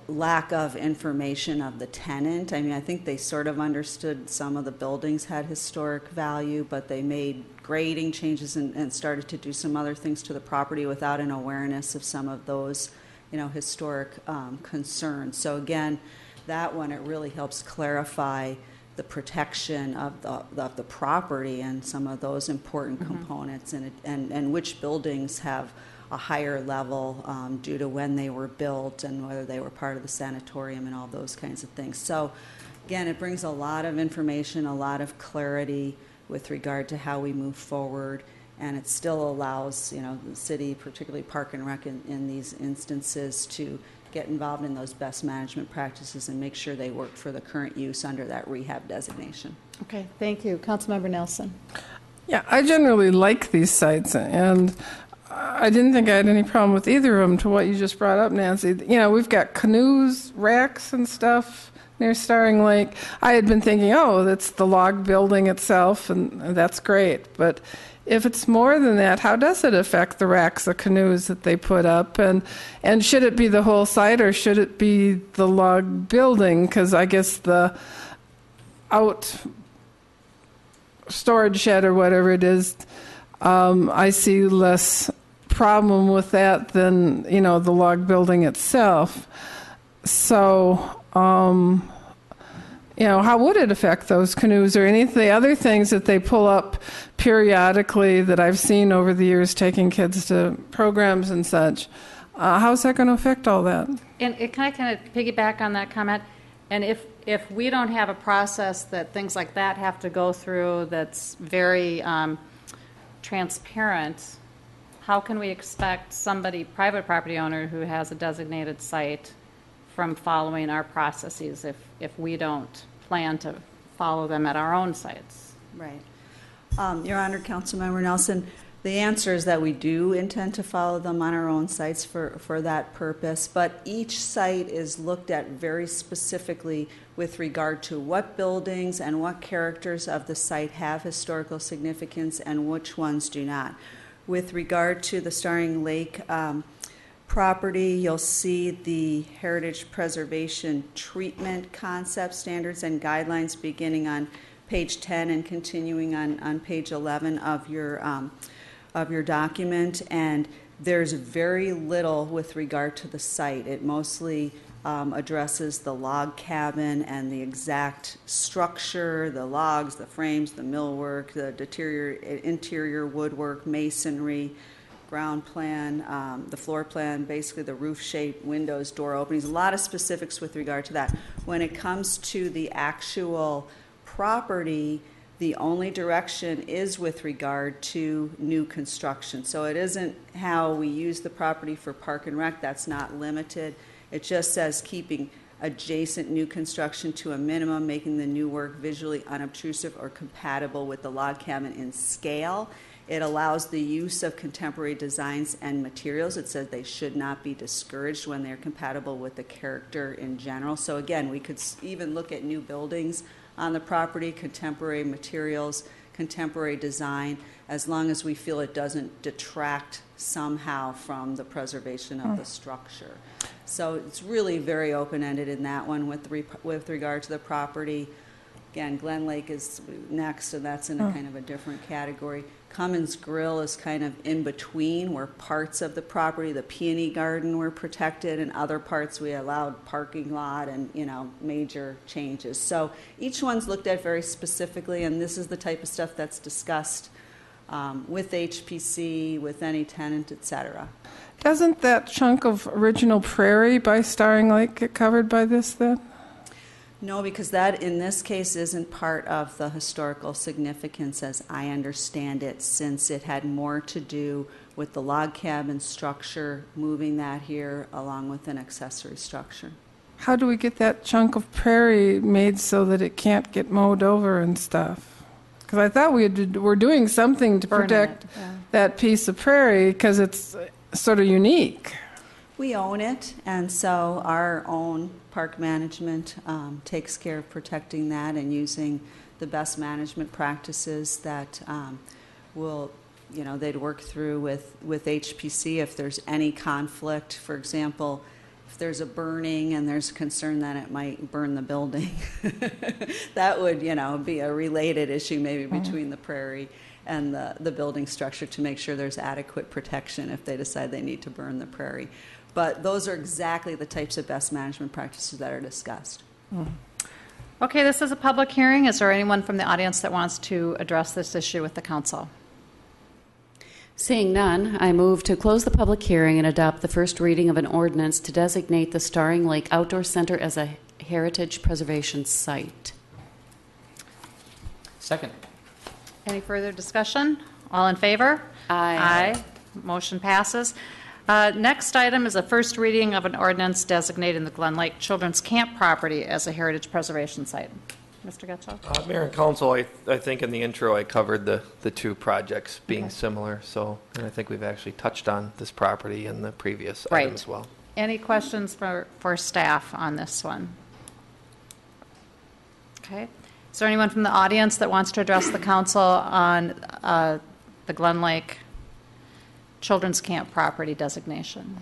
lack of information of the tenant. I mean, I think they sort of understood some of the buildings had historic value, but they made grading changes and started to do some other things to the property without an awareness of some of those, historic concerns. So again, that one, it really helps clarify the protection of the property and some of those important components, and which buildings have a higher level due to when they were built and whether they were part of the sanatorium and all those kinds of things. So again, it brings a lot of information, a lot of clarity with regard to how we move forward, and it still allows the city, particularly Park and Rec in these instances, to get involved in those best management practices and make sure they work for the current use under that rehab designation. Okay, thank you. Councilmember Nelson. Yeah, I generally like these sites, and I didn't think I had any problem with either of them to what you just brought up, Nancy. We've got canoes, racks, and stuff near Starring Lake. I had been thinking, that's the log building itself, and that's great. But if it's more than that, how does it affect the racks, the canoes that they put up? And should it be the whole site, or should it be the log building? Because I guess the out storage shed or whatever it is, I see less problem with that than the log building itself. So how would it affect those canoes or any of the other things that they pull up periodically that I've seen over the years taking kids to programs and such? How's that going to affect all that? And can I kind of piggyback on that comment? And if we don't have a process that things like that have to go through that's very transparent, how can we expect somebody, private property owner who has a designated site, from following our processes if we don't plan to follow them at our own sites? Right. Your Honor, Councilmember Nelson, the answer is that we do intend to follow them on our own sites for that purpose, but each site is looked at very specifically with regard to what buildings and what characters of the site have historical significance and which ones do not. With regard to the Starring Lake property, you'll see the Heritage Preservation Treatment Concept Standards and Guidelines beginning on page 10 and continuing on page 11 of your document, and there's very little with regard to the site. It mostly addresses the log cabin and the exact structure, the logs, the frames, the millwork, the interior woodwork, masonry, ground plan, the floor plan, basically the roof shape, windows, door openings, a lot of specifics with regard to that. When it comes to the actual property, the only direction is with regard to new construction. So it isn't how we use the property for Park and Rec, that's not limited. It just says keeping adjacent new construction to a minimum, making the new work visually unobtrusive or compatible with the log cabin in scale. It allows the use of contemporary designs and materials. It says they should not be discouraged when they're compatible with the character in general. So again, we could even look at new buildings on the property, contemporary materials, contemporary design, as long as we feel it doesn't detract somehow from the preservation of the structure. So it's really very open-ended in that one with regard to the property. Again, Glen Lake is next, and that's in a kind of a different category. Cummins Grill is kind of in between, where parts of the property, the peony garden, were protected, and other parts we allowed parking lot and major changes. So each one's looked at very specifically, and this is the type of stuff that's discussed with HPC, with any tenant, et cetera. Doesn't that chunk of original Prairie by Starring Lake get covered by this then? No, because that, in this case, isn't part of the historical significance as I understand it, since it had more to do with the log cabin structure, moving that here along with an accessory structure. How do we get that chunk of prairie made so that it can't get mowed over and stuff? Because I thought we're doing something to protect that piece of prairie because it's sort of unique. We own it, and so our own park management takes care of protecting that and using the best management practices that they'd work through with HPC if there's any conflict. For example, if there's a burning and there's concern that it might burn the building, that would, be a related issue maybe between the Prairie and the building structure to make sure there's adequate protection if they decide they need to burn the Prairie. But those are exactly the types of best management practices that are discussed. Okay, this is a public hearing. Is there anyone from the audience that wants to address this issue with the council? Seeing none, I move to close the public hearing and adopt the first reading of an ordinance to designate the Starring Lake Outdoor Center as a heritage preservation site. Second. Any further discussion? All in favor? Aye. Motion passes. Next item is a first reading of an ordinance designating the Glen Lake Children's Camp property as a heritage preservation site. Mr. Getchell? Mayor and Council, I think in the intro I covered the two projects being similar, and I think we've actually touched on this property in the previous item as well. Any questions for staff on this one? Okay. Is there anyone from the audience that wants to address the council on the Glen Lake Children's Camp property designation?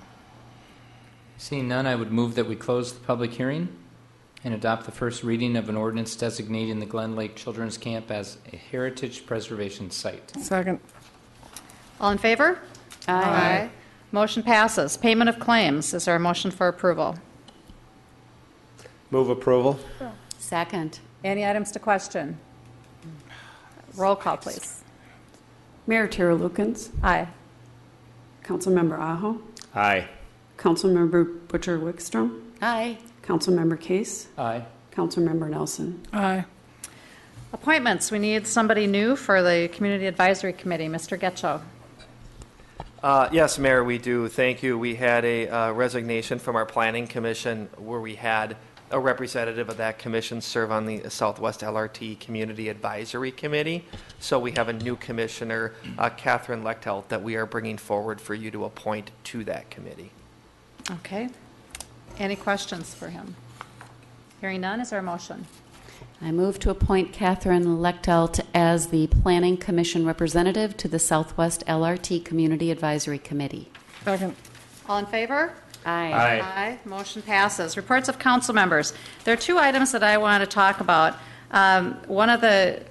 Seeing none, I would move that we close the public hearing and adopt the first reading of an ordinance designating the Glen Lake Children's Camp as a heritage preservation site. Second. All in favor? Aye. Motion passes. Payment of claims. Is there a motion for approval? Move approval. Second. Any items to question? Roll call, please. Mayor Tara Lukens, Aye. Councilmember Aho, Aye. Councilmember Butcher Wickstrom, Aye. Councilmember Case, Aye. Councilmember Nelson. Aye. Appointments. We need somebody new for the Community Advisory Committee. Mr. Getchell. Yes, Mayor, we do. Thank you. We had a resignation from our Planning Commission where we had a representative of that commission serve on the Southwest LRT Community Advisory Committee. So we have a new commissioner, Catherine Lechtelt, that we are bringing forward for you to appoint to that committee. Okay. Any questions for him? Hearing none, is there a motion? I move to appoint Catherine Lechtelt as the Planning Commission representative to the Southwest LRT Community Advisory Committee. Second. All in favor? Aye. Aye. Motion passes. Reports of council members. There are two items that I want to talk about. One of the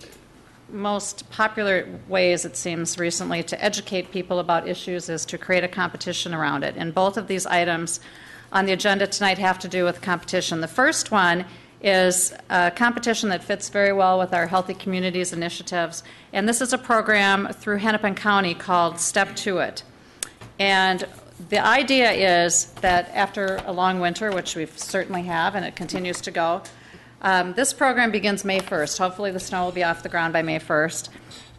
most popular ways, it seems, recently to educate people about issues is to create a competition around it. And both of these items on the agenda tonight have to do with competition. The first one is a competition that fits very well with our Healthy Communities initiatives. And this is a program through Hennepin County called Step To It. And the idea is that after a long winter, which we certainly have, and it continues to go, this program begins May 1st. Hopefully the snow will be off the ground by May 1st.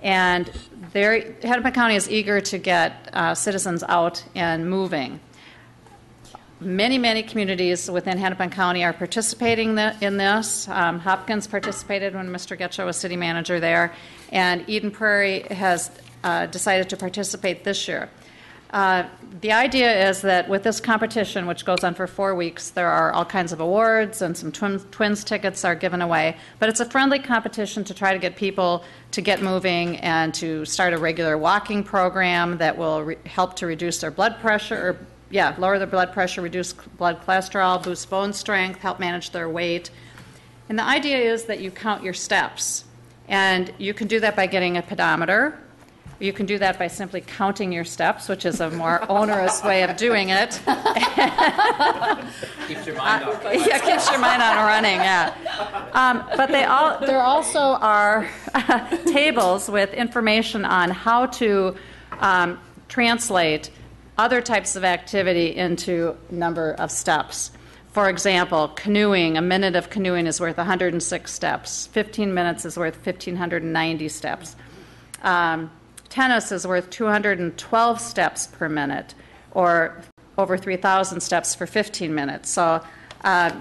And Hennepin County is eager to get citizens out and moving. Many, many communities within Hennepin County are participating in this. Hopkins participated when Mr. Getchell was city manager there, and Eden Prairie has decided to participate this year. The idea is that with this competition, which goes on for 4 weeks, there are all kinds of awards and some twins tickets are given away. But it's a friendly competition to try to get people to get moving and to start a regular walking program that will help to reduce their blood pressure, lower their blood pressure, reduce blood cholesterol, boost bone strength, help manage their weight. And the idea is that you count your steps. And you can do that by getting a pedometer. You can do that by simply counting your steps, which is a more onerous way of doing it. Keeps your mind off. Yeah, keeps your mind on running, yeah. But there also are tables with information on how to translate other types of activity into number of steps. For example, canoeing, a minute of canoeing is worth 106 steps. 15 minutes is worth 1,590 steps. Tennis is worth 212 steps per minute, or over 3,000 steps for 15 minutes. So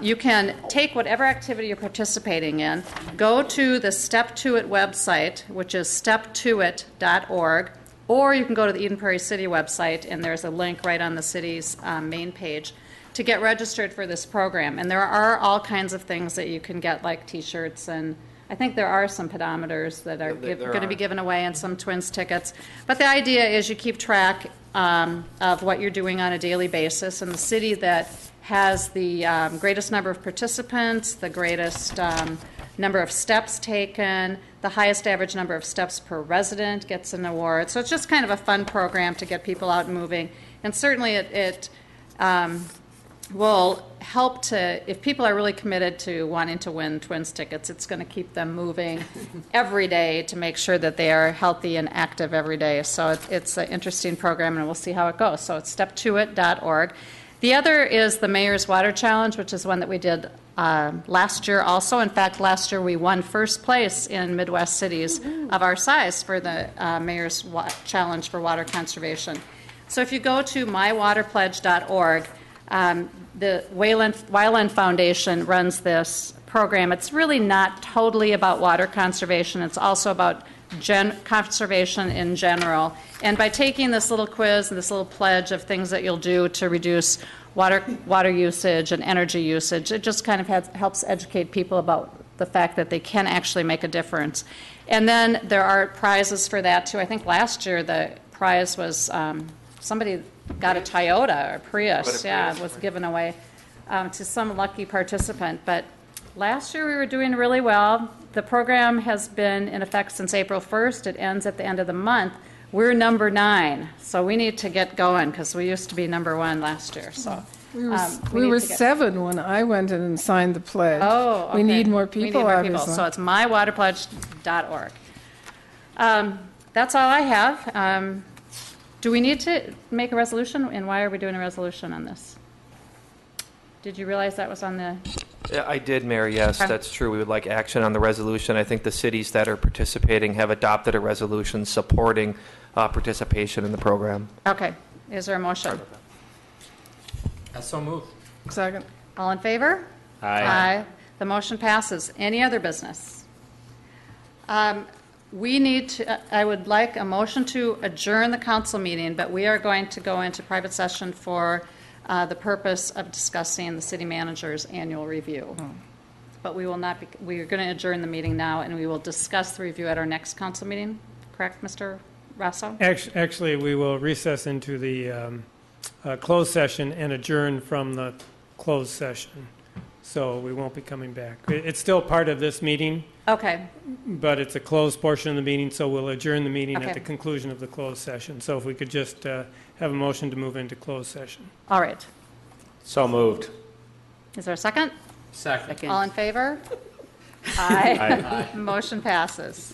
you can take whatever activity you're participating in, go to the Step To It website, which is steptoit.org, or you can go to the Eden Prairie City website, and there's a link right on the city's main page to get registered for this program. And there are all kinds of things that you can get, like T-shirts, and I think there are some pedometers that are going to be given away and some twins tickets. But the idea is you keep track of what you're doing on a daily basis, and the city that has the greatest number of participants, the greatest number of steps taken, the highest average number of steps per resident gets an award. So it's just kind of a fun program to get people out and moving. And certainly it will help to, if people are really committed to wanting to win Twins tickets, it's going to keep them moving every day to make sure that they are healthy and active every day. So it's an interesting program, and we'll see how it goes. So it's step2it.org. The other is the Mayor's Water Challenge, which is one that we did last year also. In fact, last year we won first place in Midwest cities of our size for the Mayor's Challenge for water conservation. So if you go to mywaterpledge.org, the Weiland Foundation runs this program. It's really not totally about water conservation. It's also about conservation in general. And by taking this little quiz and this little pledge of things that you'll do to reduce water usage and energy usage, it just kind of helps educate people about the fact that they can actually make a difference. And then there are prizes for that too. I think last year the prize was somebody got a Toyota or Prius, it was given away to some lucky participant. But last year we were doing really well. The program has been in effect since April 1st. It ends at the end of the month. We're number 9, so we need to get going because we used to be number 1 last year. So we were 7 when I went in and signed the pledge. Oh, okay. We need more people, obviously. So it's mywaterpledge.org. That's all I have. Do we need to make a resolution, and why are we doing a resolution on this? Did you realize that was on the... Yeah, I did, Mayor, yes, Okay. that's true. We would like action on the resolution. I think the cities that are participating have adopted a resolution supporting participation in the program. Okay. Is there a motion? So moved. Second. All in favor? Aye. The motion passes. Any other business? We need to, I would like a motion to adjourn the council meeting, but we are going to go into private session for the purpose of discussing the city manager's annual review. But we will not be, we are going to adjourn the meeting now, and we will discuss the review at our next council meeting. Correct, Mr. Rosso? Actually, we will recess into the closed session and adjourn from the closed session. So we won't be coming back. It's still part of this meeting, Okay. but it's a closed portion of the meeting, so we'll adjourn the meeting Okay. at the conclusion of the closed session. So if we could just have a motion to move into closed session. All right. So moved. Is there a second? Second. All in favor? Aye. Motion passes.